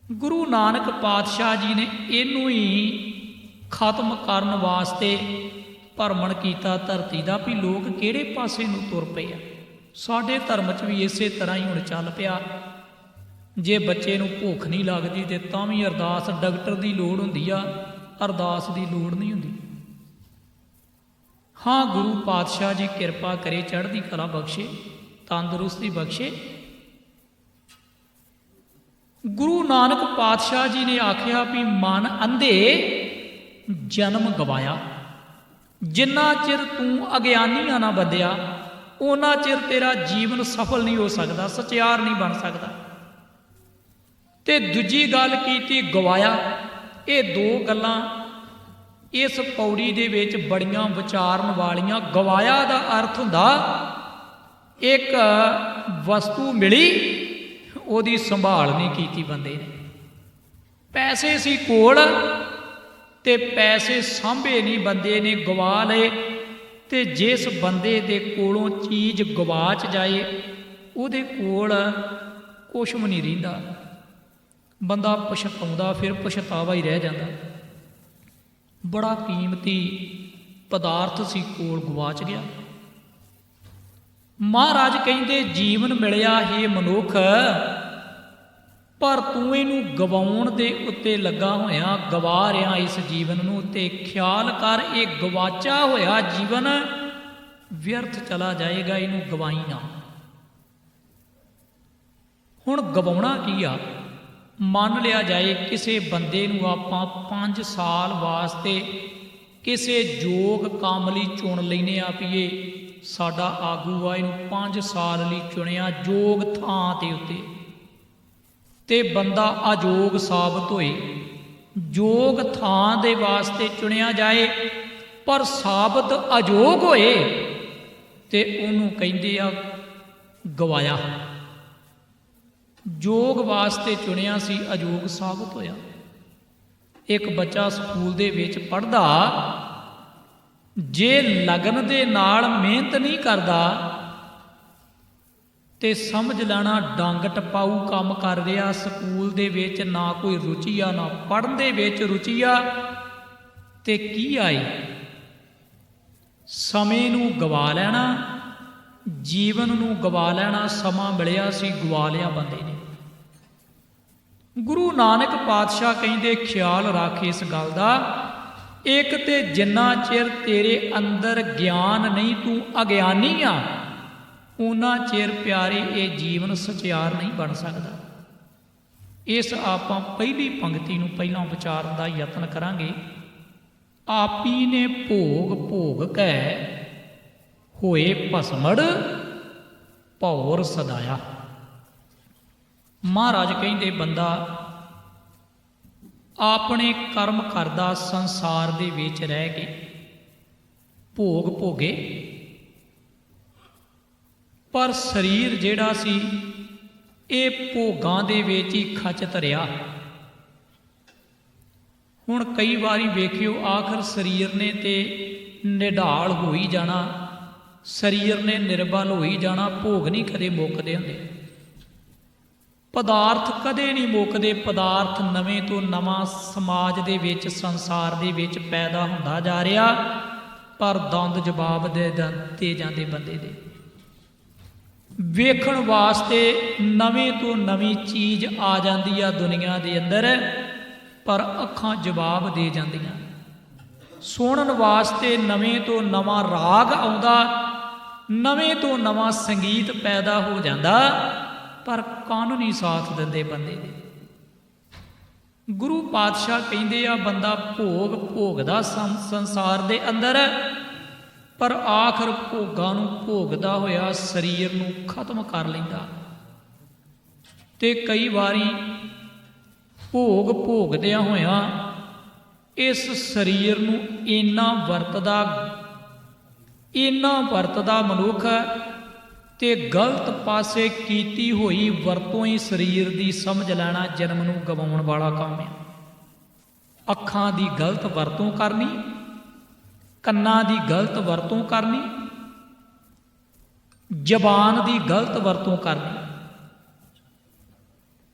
ਗੁਰੂ ਨਾਨਕ ਪਾਤਸ਼ਾਹ ਜੀ ਨੇ ਇਹਨੂੰ ਹੀ ਖਤਮ ਕਰਨ ਵਾਸਤੇ ਭਰਮਣ ਕੀਤਾ ਧਰਤੀ ਦਾ ਵੀ ਲੋਕ ਕਿਹੜੇ ਪਾਸੇ ਨੂੰ ਤੁਰ ਪਏ ਆ। ਸਾਡੇ ਧਰਮ 'ਚ ਵੀ ਇਸੇ ਤਰ੍ਹਾਂ ਹੀ ਹੁਣ ਚੱਲ ਪਿਆ। ਜੇ ਬੱਚੇ ਨੂੰ ਭੁੱਖ ਨਹੀਂ ਲੱਗਦੀ ਤੇ ਤਾਂ ਵੀ ਅਰਦਾਸ, ਡਾਕਟਰ ਦੀ ਲੋੜ ਹੁੰਦੀ ਆ, ਅਰਦਾਸ ਦੀ ਲੋੜ ਨਹੀਂ ਹੁੰਦੀ। ਹਾਂ, ਗੁਰੂ ਪਾਤਸ਼ਾਹ ਜੀ ਕਿਰਪਾ ਕਰੇ, ਚੜ੍ਹਦੀ ਕਲਾ ਬਖਸ਼ੇ, ਤੰਦਰੁਸਤੀ ਬਖਸ਼ੇ। ਗੁਰੂ ਨਾਨਕ ਪਾਤਸ਼ਾਹ ਜੀ ਨੇ ਆਖਿਆ ਵੀ ਮਨ ਅੰਧੇ ਜਨਮ ਗਵਾਇਆ। ਜਿੰਨਾ ਚਿਰ ਤੂੰ ਅਗਿਆਨੀਆਂ ਨਾ ਬੰਦਿਆ ਉਹਨਾਂ ਚਿਰ ਤੇਰਾ ਜੀਵਨ ਸਫਲ ਨਹੀਂ ਹੋ ਸਕਦਾ, ਸਚਿਆਰ ਨਹੀਂ ਬਣ ਸਕਦਾ। ਤੇ ਦੂਜੀ ਗੱਲ ਕੀਤੀ ਗਵਾਇਆ। ਇਹ ਦੋ ਗੱਲਾਂ ਇਸ ਪੌੜੀ ਦੇ ਵਿੱਚ ਬੜੀਆਂ ਵਿਚਾਰਨ ਵਾਲੀਆਂ। ਗਵਾਇਆ ਦਾ ਅਰਥ ਹੁੰਦਾ ਇੱਕ ਵਸਤੂ ਮਿਲੀ, ਉਹਦੀ ਸੰਭਾਲ ਨਹੀਂ ਕੀਤੀ ਬੰਦੇ ਨੇ। ਪੈਸੇ ਸੀ ਕੋਲ ਤੇ ਪੈਸੇ ਸਾਂਭੇ ਨਹੀਂ ਬੰਦੇ ਨੇ, ਗਵਾ ਲਏ। ਤੇ ਜਿਸ ਬੰਦੇ ਦੇ ਕੋਲੋਂ ਚੀਜ਼ ਗਵਾਚ ਜਾਏ ਉਹਦੇ ਕੋਲ ਕੁਛ ਵੀ ਨਹੀਂ ਰਹਿੰਦਾ, ਬੰਦਾ ਪਛਤਾਉਂਦਾ, ਫਿਰ ਪਛਤਾਵਾ ਹੀ ਰਹਿ ਜਾਂਦਾ। ਬੜਾ ਕੀਮਤੀ ਪਦਾਰਥ ਸੀ ਕੋਲ, ਗਵਾਚ ਗਿਆ। ਮਹਾਰਾਜ ਕਹਿੰਦੇ ਜੀਵਨ ਮਿਲਿਆ ਹੈ ਮਨੁੱਖ, ਪਰ ਤੂੰ ਇਹਨੂੰ ਗਵਾਉਣ ਦੇ ਉੱਤੇ ਲੱਗਾ ਹੋਇਆ, ਗਵਾ ਰਿਹਾ ਇਸ ਜੀਵਨ ਨੂੰ। ਤੇ ਖਿਆਲ ਕਰ ਇਹ ਗਵਾਚਾ ਹੋਇਆ ਜੀਵਨ ਵਿਅਰਥ ਚਲਾ ਜਾਏਗਾ, ਇਹਨੂੰ ਗਵਾਈ ਨਾ। ਹੁਣ ਗਵਾਉਣਾ ਕੀ ਆ? ਮੰਨ ਲਿਆ ਜਾਏ ਕਿਸੇ ਬੰਦੇ ਨੂੰ ਆਪਾਂ 5 ਸਾਲ ਵਾਸਤੇ ਕਿਸੇ ਯੋਗ ਕੰਮ ਲਈ ਚੁਣ ਲੈਨੇ ਆ ਵੀ ਇਹ ਸਾਡਾ ਆਗੂ ਆ, ਇਹਨੂੰ 5 ਸਾਲ ਲਈ ਚੁਣਿਆ ਯੋਗ ਥਾਂ ਦੇ ਉੱਤੇ, ਤੇ ਬੰਦਾ ਅਯੋਗ ਸਾਬਤ ਹੋਏ। ਯੋਗ ਥਾਂ ਦੇ ਵਾਸਤੇ ਚੁਣਿਆ ਜਾਏ ਪਰ ਸਾਬਤ ਅਯੋਗ ਹੋਏ ਤੇ ਉਹਨੂੰ ਕਹਿੰਦੇ ਆ ਗਵਾਇਆ। ਯੋਗ ਵਾਸਤੇ ਚੁਣਿਆ ਸੀ, ਅਯੋਗ ਸਾਬਤ ਹੋਇਆ। ਇੱਕ ਬੱਚਾ ਸਕੂਲ ਦੇ ਵਿੱਚ ਪੜ੍ਹਦਾ, ਜੇ ਲਗਨ ਦੇ ਨਾਲ ਮਿਹਨਤ ਨਹੀਂ ਕਰਦਾ ਤੇ ਸਮਝ ਲੈਣਾ ਡੰਗ ਟਪਾਊ ਕੰਮ ਕਰ ਰਿਹਾ। ਸਕੂਲ ਦੇ ਵਿੱਚ ਨਾ ਕੋਈ ਰੁਚੀ ਆ, ਨਾ ਪੜ੍ਹਨ ਦੇ ਵਿੱਚ ਰੁਚੀ ਆ, ਤੇ ਕੀ ਆਈ? ਸਮੇਂ ਨੂੰ ਗਵਾ ਲੈਣਾ, ਜੀਵਨ ਨੂੰ ਗਵਾ ਲੈਣਾ। ਸਮਾਂ ਮਿਲਿਆ ਸੀ, ਗਵਾ ਲਿਆ ਬੰਦੇ ਨੇ। ਗੁਰੂ ਨਾਨਕ ਪਾਤਸ਼ਾਹ ਕਹਿੰਦੇ ਖਿਆਲ ਰੱਖ ਇਸ ਗੱਲ ਦਾ, ਇੱਕ ਤੇ ਜਿੰਨਾ ਚਿਰ ਤੇਰੇ ਅੰਦਰ ਗਿਆਨ ਨਹੀਂ, ਤੂੰ ਅਗਿਆਨੀ ਆ, ਉਹਨਾਂ ਚਿਰ ਪਿਆਰੇ ਇਹ ਜੀਵਨ ਸਚਿਆਰ ਨਹੀਂ ਬਣ ਸਕਦਾ। ਇਸ ਆਪਾਂ ਪਹਿਲੀ ਪੰਕਤੀ ਨੂੰ ਪਹਿਲਾਂ ਵਿਚਾਰਨ ਦਾ ਯਤਨ ਕਰਾਂਗੇ। ਆਪੀ ਨੇ ਭੋਗ ਭੋਗ ਕੈ ਹੋਏ ਭਸਮੜ ਭੌਰ ਸਦਾਇਆ। ਮਹਾਰਾਜ ਕਹਿੰਦੇ ਬੰਦਾ ਆਪਣੇ ਕਰਮ ਕਰਦਾ ਸੰਸਾਰ ਦੇ ਵਿੱਚ ਰਹਿ ਕੇ, ਭੋਗ ਭੋਗੇ, ਪਰ ਸਰੀਰ ਜਿਹੜਾ ਸੀ ਇਹ ਭੋਗਾਂ ਦੇ ਵਿੱਚ ਹੀ ਖਚਤ ਰਿਹਾ। ਹੁਣ ਕਈ ਵਾਰੀ ਵੇਖਿਓ ਆਖਰ ਸਰੀਰ ਨੇ ਤੇ ਨਿਢਾਲ ਹੋ ਹੀ ਜਾਣਾ, ਸਰੀਰ ਨੇ ਨਿਰਬਲ ਹੋ ਹੀ ਜਾਣਾ। ਭੋਗ ਨਹੀਂ ਕਦੇ ਮੁੱਕਦੇ ਹੁੰਦੇ, ਪਦਾਰਥ ਕਦੇ ਨਹੀਂ ਮੁੱਕਦੇ। ਪਦਾਰਥ ਨਵੇਂ ਤੋਂ ਨਵਾਂ ਸਮਾਜ ਦੇ ਵਿੱਚ, ਸੰਸਾਰ ਦੇ ਵਿੱਚ ਪੈਦਾ ਹੁੰਦਾ ਜਾ ਰਿਹਾ, ਪਰ ਦੰਦ ਜਵਾਬ ਦੇ ਜਾਂਦੇ ਬੰਦੇ ਦੇ। ਵੇਖਣ ਵਾਸਤੇ ਨਵੇਂ ਤੋਂ ਨਵੀਂ ਚੀਜ਼ ਆ ਜਾਂਦੀ ਆ ਦੁਨੀਆ ਦੇ ਅੰਦਰ, ਪਰ ਅੱਖਾਂ ਜਵਾਬ ਦੇ ਜਾਂਦੀਆਂ। ਸੁਣਨ ਵਾਸਤੇ ਨਵੇਂ ਤੋਂ ਨਵਾਂ ਰਾਗ ਆਉਂਦਾ, ਨਵੇਂ ਤੋਂ ਨਵਾਂ ਸੰਗੀਤ ਪੈਦਾ ਹੋ ਜਾਂਦਾ, ਪਰ ਕੰਨ ਨਹੀਂ ਸਾਥ ਦਿੰਦੇ ਬੰਦੇ ਦੇ। ਗੁਰੂ ਪਾਤਸ਼ਾਹ ਕਹਿੰਦੇ ਆ ਬੰਦਾ ਭੋਗ ਭੋਗਦਾ ਸੰਸਾਰ ਦੇ ਅੰਦਰ, ਪਰ ਆਖਰ ਭੋਗਾਂ ਨੂੰ ਭੋਗਦਾ ਹੋਇਆ ਸਰੀਰ ਨੂੰ ਖਤਮ ਕਰ ਲੈਂਦਾ। ਤੇ ਕਈ ਵਾਰੀ ਭੋਗ ਭੋਗਦਿਆਂ ਹੋਇਆਂ ਇਸ ਸਰੀਰ ਨੂੰ ਇੰਨਾ ਵਰਤਦਾ ਮਨੁੱਖ, ਤੇ ਗਲਤ ਪਾਸੇ ਕੀਤੀ ਹੋਈ ਵਰਤੋਂ ਹੀ ਸਰੀਰ ਦੀ ਸਮਝ ਲੈਣਾ ਜਨਮ ਨੂੰ ਗਵਾਉਣ ਵਾਲਾ ਕੰਮ ਹੈ। ਅੱਖਾਂ ਦੀ ਗਲਤ ਵਰਤੋਂ ਕਰਨੀ, ਕੰਨਾਂ ਦੀ ਗਲਤ ਵਰਤੋਂ ਕਰਨੀ, ਜ਼ਬਾਨ ਦੀ ਗਲਤ ਵਰਤੋਂ ਕਰਨੀ।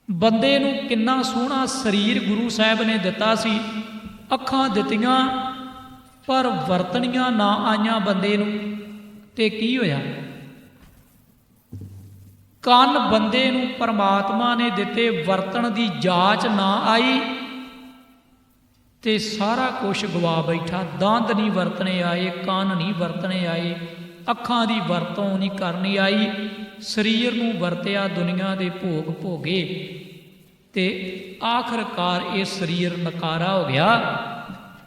ਬੰਦੇ ਨੂੰ ਕਿੰਨਾ ਸੋਹਣਾ ਸਰੀਰ ਗੁਰੂ ਸਾਹਿਬ ਨੇ ਦਿੱਤਾ ਸੀ, ਅੱਖਾਂ ਦਿੱਤੀਆਂ ਪਰ ਵਰਤਣੀਆਂ ਨਾ ਆਈਆਂ ਬੰਦੇ ਨੂੰ, ਤੇ ਕੀ ਹੋਇਆ? ਕੰਨ ਬੰਦੇ ਨੂੰ ਪਰਮਾਤਮਾ ਨੇ ਦਿੱਤੇ, ਵਰਤਣ ਦੀ ਜਾਚ ਨਾ ਆਈ ਤੇ ਸਾਰਾ ਕੁਝ ਗਵਾ ਬੈਠਾ। ਦੰਦ ਨਹੀਂ ਵਰਤਣੇ ਆਏ, ਕੰਨ ਨਹੀਂ ਵਰਤਣੇ ਆਏ, ਅੱਖਾਂ ਦੀ ਵਰਤੋਂ ਨਹੀਂ ਕਰਨੀ ਆਈ, ਸਰੀਰ ਨੂੰ ਵਰਤਿਆ, ਦੁਨੀਆ ਦੇ ਭੋਗ ਭੋਗੇ, ਤੇ ਆਖਰਕਾਰ ਇਹ ਸਰੀਰ ਨਕਾਰਾ ਹੋ ਗਿਆ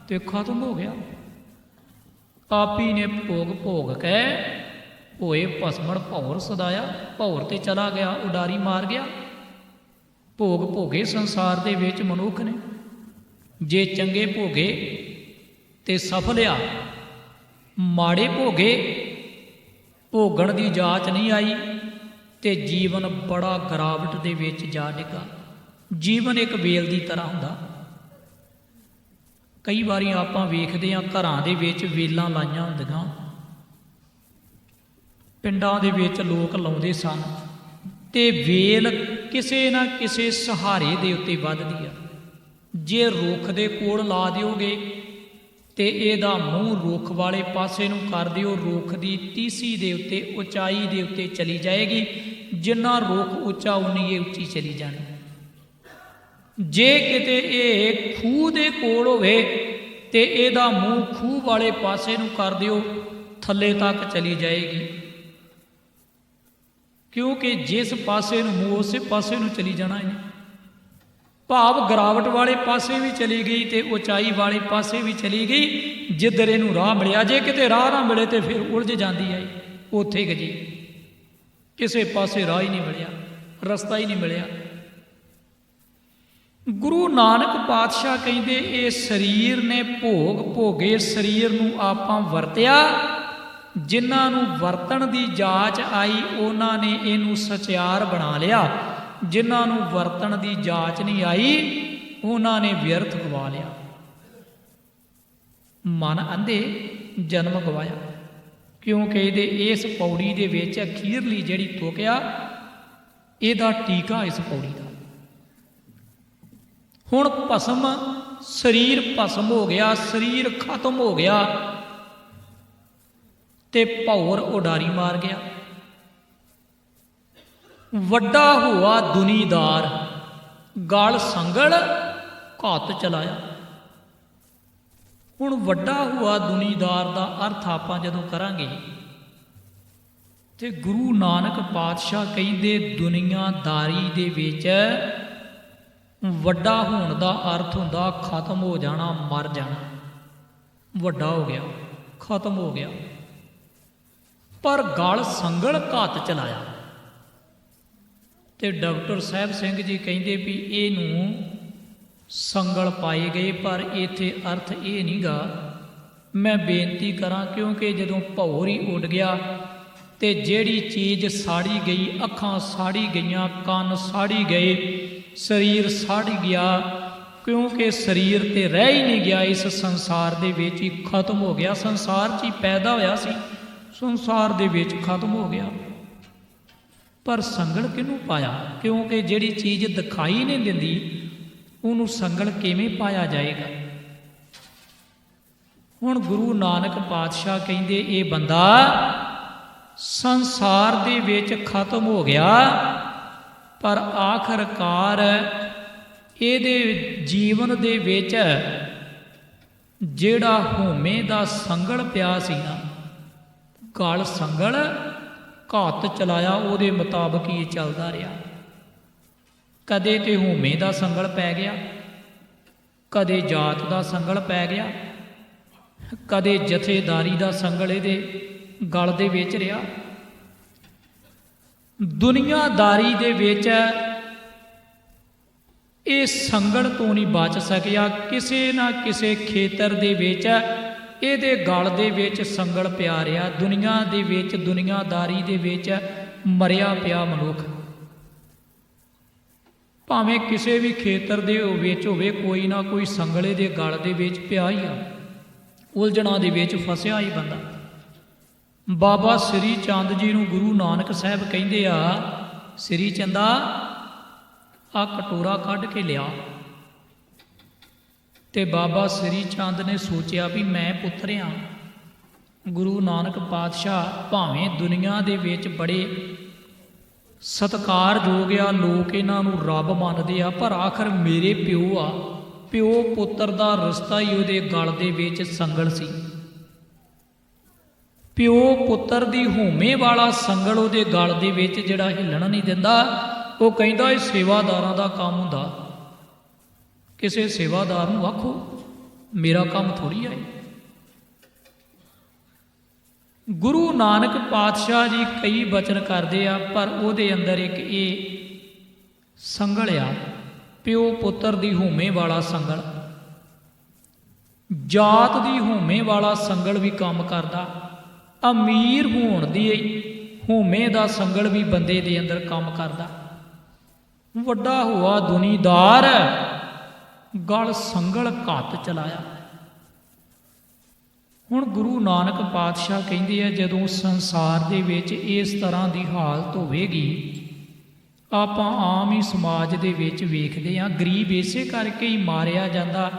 ਤੇ ਖਤਮ ਹੋ ਗਿਆ। ਪਾਪੀ ਨੇ ਭੋਗ ਭੋਗ ਕੇ ਹੋਏ ਭਸਮਣ ਭੌਰ ਸਦਾਇਆ, ਭੌਰ ਤੇ ਚਲਾ ਗਿਆ, ਉਡਾਰੀ ਮਾਰ ਗਿਆ। ਭੋਗ ਭੋਗੇ ਸੰਸਾਰ ਦੇ ਵਿੱਚ ਮਨੁੱਖ ਨੇ, ਜੇ ਚੰਗੇ ਭੋਗੇ ਤੇ ਸਫਲ ਆ, ਮਾੜੇ ਭੋਗੇ ਭੋਗਣ ਦੀ ਜਾਚ ਨਹੀਂ ਆਈ ਤੇ ਜੀਵਨ ਬੜਾ ਗਿਰਾਵਟ ਦੇ ਵਿੱਚ ਜਾ ਡਿੱਗਾ। ਜੀਵਨ ਇੱਕ ਵੇਲ ਦੀ ਤਰ੍ਹਾਂ ਹੁੰਦਾ। ਕਈ ਵਾਰੀ ਆਪਾਂ ਵੇਖਦੇ ਹਾਂ ਘਰਾਂ ਦੇ ਵਿੱਚ ਵੇਲਾਂ ਲਾਈਆਂ ਹੁੰਦੀਆਂ, ਪਿੰਡਾਂ ਦੇ ਵਿੱਚ ਲੋਕ ਲਾਉਂਦੇ ਸਨ, ਤੇ ਵੇਲ ਕਿਸੇ ਨਾ ਕਿਸੇ ਸਹਾਰੇ ਦੇ ਉੱਤੇ ਵੱਧਦੀ ਆ। ਜੇ ਰੁੱਖ ਦੇ ਕੋਲ ਲਾ ਦਿਓਗੇ ਤੇ ਇਹਦਾ ਮੂੰਹ ਰੁੱਖ ਵਾਲੇ ਪਾਸੇ ਨੂੰ ਕਰ ਦਿਓ, ਰੁੱਖ ਦੀ ਟੀਸੀ ਦੇ ਉੱਤੇ, ਉਚਾਈ ਦੇ ਉੱਤੇ ਚਲੀ ਜਾਏਗੀ। ਜਿੰਨਾ ਰੁੱਖ ਉੱਚਾ ਉਨੀ ਇਹ ਉੱਚੀ ਚਲੀ ਜਾਣੀ। ਜੇ ਕਿਤੇ ਇਹ ਖੂਹ ਦੇ ਕੋਲ ਹੋਵੇ ਤੇ ਇਹਦਾ ਮੂੰਹ ਖੂਹ ਵਾਲੇ ਪਾਸੇ ਨੂੰ ਕਰ ਦਿਓ, ਥੱਲੇ ਤੱਕ ਚਲੀ ਜਾਏਗੀ, ਕਿਉਂਕਿ ਜਿਸ ਪਾਸੇ ਨੂੰ ਮੂੰਹ ਉਸੇ ਪਾਸੇ ਨੂੰ ਚਲੀ ਜਾਣਾ ਇਹਨੇ। ਭਾਵ ਗਿਰਾਵਟ ਵਾਲੇ ਪਾਸੇ ਵੀ ਚਲੀ ਗਈ ਤੇ ਉਚਾਈ ਵਾਲੇ ਪਾਸੇ ਵੀ ਚਲੀ ਗਈ, ਜਿੱਧਰ ਇਹਨੂੰ ਰਾਹ ਮਿਲਿਆ। ਜੇ ਕਿਤੇ ਰਾਹ ਨਾ ਮਿਲੇ ਤੇ ਫਿਰ ਉਲਝ ਜਾਂਦੀ ਹੈ ਉੱਥੇ ਗਜੀ, ਕਿਸੇ ਪਾਸੇ ਰਾਹ ਹੀ ਨਹੀਂ ਮਿਲਿਆ, ਰਸਤਾ ਹੀ ਨਹੀਂ ਮਿਲਿਆ। ਗੁਰੂ ਨਾਨਕ ਪਾਤਸ਼ਾਹ ਕਹਿੰਦੇ ਇਹ ਸਰੀਰ ਨੇ ਭੋਗ ਭੋਗੇ, ਸਰੀਰ ਨੂੰ ਆਪਾਂ ਵਰਤਿਆ। ਜਿਨ੍ਹਾਂ ਨੂੰ ਵਰਤਣ ਦੀ ਜਾਚ ਆਈ ਉਹਨਾਂ ਨੇ ਇਹਨੂੰ ਸਚਿਆਰ ਬਣਾ ਲਿਆ, ਜਿਨ੍ਹਾਂ ਨੂੰ ਵਰਤਣ ਦੀ ਜਾਚ ਨਹੀਂ ਆਈ ਉਹਨਾਂ ਨੇ ਵਿਅਰਥ ਗਵਾ ਲਿਆ। ਮਨ ਅੰਧੇ ਜਨਮ ਗਵਾਇਆ, ਕਿਉਂਕਿ ਇਹਦੇ ਇਸ ਪੌੜੀ ਦੇ ਵਿੱਚ ਅਖੀਰਲੀ ਜਿਹੜੀ ਤੁਕ ਆ, ਇਹਦਾ ਟੀਕਾ ਇਸ ਪੌੜੀ ਦਾ। ਹੁਣ ਭਸਮ, ਸਰੀਰ ਭਸਮ ਹੋ ਗਿਆ, ਸਰੀਰ ਖਤਮ ਹੋ ਗਿਆ ਤੇ ਭੌਰ ਉਡਾਰੀ ਮਾਰ ਗਿਆ। ਵੱਡਾ ਹੋਆ ਦੁਨੀਦਾਰ, ਗਲ ਸੰਗਲ ਘੱਤ ਚਲਾਇਆ। ਹੁਣ ਵੱਡਾ ਹੋਆ ਦੁਨੀਦਾਰ ਦਾ ਅਰਥ ਆਪਾਂ ਜਦੋਂ ਕਰਾਂਗੇ ਤੇ ਗੁਰੂ ਨਾਨਕ ਪਾਤਸ਼ਾਹ ਕਹਿੰਦੇ ਦੁਨੀਆਦਾਰੀ ਦੇ ਵਿੱਚ ਵੱਡਾ ਹੋਣ ਦਾ ਅਰਥ ਹੁੰਦਾ ਖਤਮ ਹੋ ਜਾਣਾ, ਮਰ ਜਾਣਾ। ਵੱਡਾ ਹੋ ਗਿਆ, ਖਤਮ ਹੋ ਗਿਆ, ਪਰ ਗਲ ਸੰਗਲ ਘੱਤ ਚਲਾਇਆ। ਤੇ ਡਾਕਟਰ ਸਾਹਿਬ ਸਿੰਘ ਜੀ ਕਹਿੰਦੇ ਵੀ ਇਹਨੂੰ ਸੰਗਲ ਪਾਏ ਗਏ, ਪਰ ਇੱਥੇ ਅਰਥ ਇਹ ਨਹੀਂਗਾ। ਮੈਂ ਬੇਨਤੀ ਕਰਾਂ, ਕਿਉਂਕਿ ਜਦੋਂ ਭੌਰ ਹੀ ਉੱਡ ਗਿਆ ਤੇ ਜਿਹੜੀ ਚੀਜ਼ ਸਾੜੀ ਗਈ, ਅੱਖਾਂ ਸਾੜੀ ਗਈਆਂ, ਕੰਨ ਸਾੜੀ ਗਏ, ਸਰੀਰ ਸੜ ਗਿਆ, ਕਿਉਂਕਿ ਸਰੀਰ ਤੇ ਰਹਿ ਹੀ ਨਹੀਂ ਗਿਆ, ਇਸ ਸੰਸਾਰ ਦੇ ਵਿੱਚ ਹੀ ਖਤਮ ਹੋ ਗਿਆ। ਸੰਸਾਰ 'ਚ ਹੀ ਪੈਦਾ ਹੋਇਆ ਸੀ, ਸੰਸਾਰ ਦੇ ਵਿੱਚ ਖਤਮ ਹੋ ਗਿਆ। ਪਰ ਸੰਗਲ ਕਿਹਨੂੰ ਪਾਇਆ? ਕਿਉਂਕਿ ਜਿਹੜੀ ਚੀਜ਼ ਦਿਖਾਈ ਨਹੀਂ ਦਿੰਦੀ ਉਹਨੂੰ ਸੰਗਲ ਕਿਵੇਂ ਪਾਇਆ ਜਾਏਗਾ? ਹੁਣ ਗੁਰੂ ਨਾਨਕ ਪਾਤਸ਼ਾਹ ਕਹਿੰਦੇ ਇਹ ਬੰਦਾ ਸੰਸਾਰ ਦੇ ਵਿੱਚ ਖਤਮ ਹੋ ਗਿਆ, ਪਰ ਆਖਰਕਾਰ ਇਹਦੇ ਜੀਵਨ ਦੇ ਵਿੱਚ ਜਿਹੜਾ ਹਉਮੈ ਦਾ ਸੰਗਲ ਪਿਆ ਸੀ ਨਾ, ਗਲ ਸੰਗਲ ਘਾਤ ਚਲਾਇਆ, ਉਹਦੇ ਮੁਤਾਬਕ ਹੀ ਚੱਲਦਾ ਰਿਹਾ। ਕਦੇ ਤੇ ਹਉਮੈ ਦਾ ਸੰਗਲ ਪੈ ਗਿਆ, ਕਦੇ ਜਾਤ ਦਾ ਸੰਗਲ ਪੈ ਗਿਆ, ਕਦੇ ਜਥੇਦਾਰੀ ਦਾ ਸੰਗਲ ਇਹਦੇ ਗਲ ਦੇ ਵਿੱਚ ਰਿਹਾ। ਦੁਨੀਆਦਾਰੀ ਦੇ ਵਿੱਚ ਇਹ ਸੰਗਲ ਤੋਂ ਨਹੀਂ ਬਚ ਸਕਿਆ। ਕਿਸੇ ਨਾ ਕਿਸੇ ਖੇਤਰ ਦੇ ਵਿੱਚ ਇਹਦੇ ਗਲ ਦੇ ਵਿੱਚ ਸੰਗਲ ਪਿਆ ਰਿਹਾ। ਦੁਨੀਆ ਦੇ ਵਿੱਚ, ਦੁਨੀਆਦਾਰੀ ਦੇ ਵਿੱਚ ਮਰਿਆ ਪਿਆ ਮਨੁੱਖ ਭਾਵੇਂ ਕਿਸੇ ਵੀ ਖੇਤਰ ਦੇ ਵਿੱਚ ਹੋਵੇ, ਕੋਈ ਨਾ ਕੋਈ ਸੰਗਲੇ ਦੇ ਗਲ ਦੇ ਵਿੱਚ ਪਿਆ ਹੀ ਆ, ਉਲਝਣਾਂ ਦੇ ਵਿੱਚ ਫਸਿਆ ਹੀ ਬੰਦਾ। ਬਾਬਾ ਸ੍ਰੀ ਚੰਦ ਜੀ ਨੂੰ ਗੁਰੂ ਨਾਨਕ ਸਾਹਿਬ ਕਹਿੰਦੇ ਆ, ਸ੍ਰੀ ਚੰਦਾ ਆ ਕਟੋਰਾ ਕੱਢ ਕੇ ਲਿਆ। ਤੇ ਬਾਬਾ ਸ੍ਰੀ ਚੰਦ ਨੇ ਸੋਚਿਆ ਵੀ ਮੈਂ ਪੁੱਤਰ ਹਾਂ। ਗੁਰੂ ਨਾਨਕ ਪਾਤਸ਼ਾਹ ਭਾਵੇਂ ਦੁਨੀਆ ਦੇ ਵਿੱਚ ਬੜੇ ਸਤਿਕਾਰਯੋਗ ਆ, ਲੋਕ ਇਹਨਾਂ ਨੂੰ ਰੱਬ ਮੰਨਦੇ ਆ, ਪਰ ਆਖਰ ਮੇਰੇ ਪਿਓ ਆ, ਪਿਓ ਪੁੱਤਰ ਦਾ ਰਿਸ਼ਤਾ ਹੀ ਉਹਦੇ ਗਲ ਦੇ ਵਿੱਚ ਸੰਗਲ ਸੀ। ਪਿਓ ਪੁੱਤਰ ਦੀ ਹਉਮੈ ਵਾਲਾ ਸੰਗਲ ਉਹਦੇ ਗਲ ਦੇ ਵਿੱਚ ਜਿਹੜਾ ਹਿੱਲਣ ਨਹੀਂ ਦਿੰਦਾ। ਉਹ ਕਹਿੰਦਾ ਇਹ ਸੇਵਾਦਾਰਾਂ ਦਾ ਕੰਮ ਹੁੰਦਾ। ਕਿਸੇ ਸੇਵਾਦਾਰ ਨੂੰ ਆਖੋ ਮੇਰਾ ਕੰਮ ਥੋੜ੍ਹੀ ਹੈ। ਗੁਰੂ ਨਾਨਕ ਪਾਤਸ਼ਾਹ ਜੀ ਕਈ ਬਚਨ ਕਰਦੇ ਆ, ਪਰ ਉਹਦੇ ਅੰਦਰ ਇੱਕ ਇਹ ਸੰਗਲ ਆ, ਪਿਓ ਪੁੱਤਰ ਦੀ ਹਉਮੈ ਵਾਲਾ ਸੰਗਲ, ਜਾਤ ਦੀ ਹਉਮੈ ਵਾਲਾ ਸੰਗਲ ਵੀ ਕੰਮ ਕਰਦਾ। ਅਮੀਰ ਹੋਣ ਦੀ ਹਉਮੈ ਦਾ ਸੰਗਲ ਵੀ ਬੰਦੇ ਦੇ ਅੰਦਰ ਕੰਮ ਕਰਦਾ। ਵੱਡਾ ਹੋਆ ਦੁਨੀਦਾਰ, ਗਲ ਸੰਗਲ ਘੱਤ ਚਲਾਇਆ। ਹੁਣ ਗੁਰੂ ਨਾਨਕ ਪਾਤਸ਼ਾਹ ਕਹਿੰਦੇ ਆ, ਜਦੋਂ ਸੰਸਾਰ ਦੇ ਵਿੱਚ ਇਸ ਤਰ੍ਹਾਂ ਦੀ ਹਾਲਤ ਹੋਵੇਗੀ, ਆਪਾਂ ਆਮ ਹੀ ਸਮਾਜ ਦੇ ਵਿੱਚ ਵੇਖਦੇ ਹਾਂ, ਗਰੀਬ ਇਸੇ ਕਰਕੇ ਹੀ ਮਾਰਿਆ ਜਾਂਦਾ।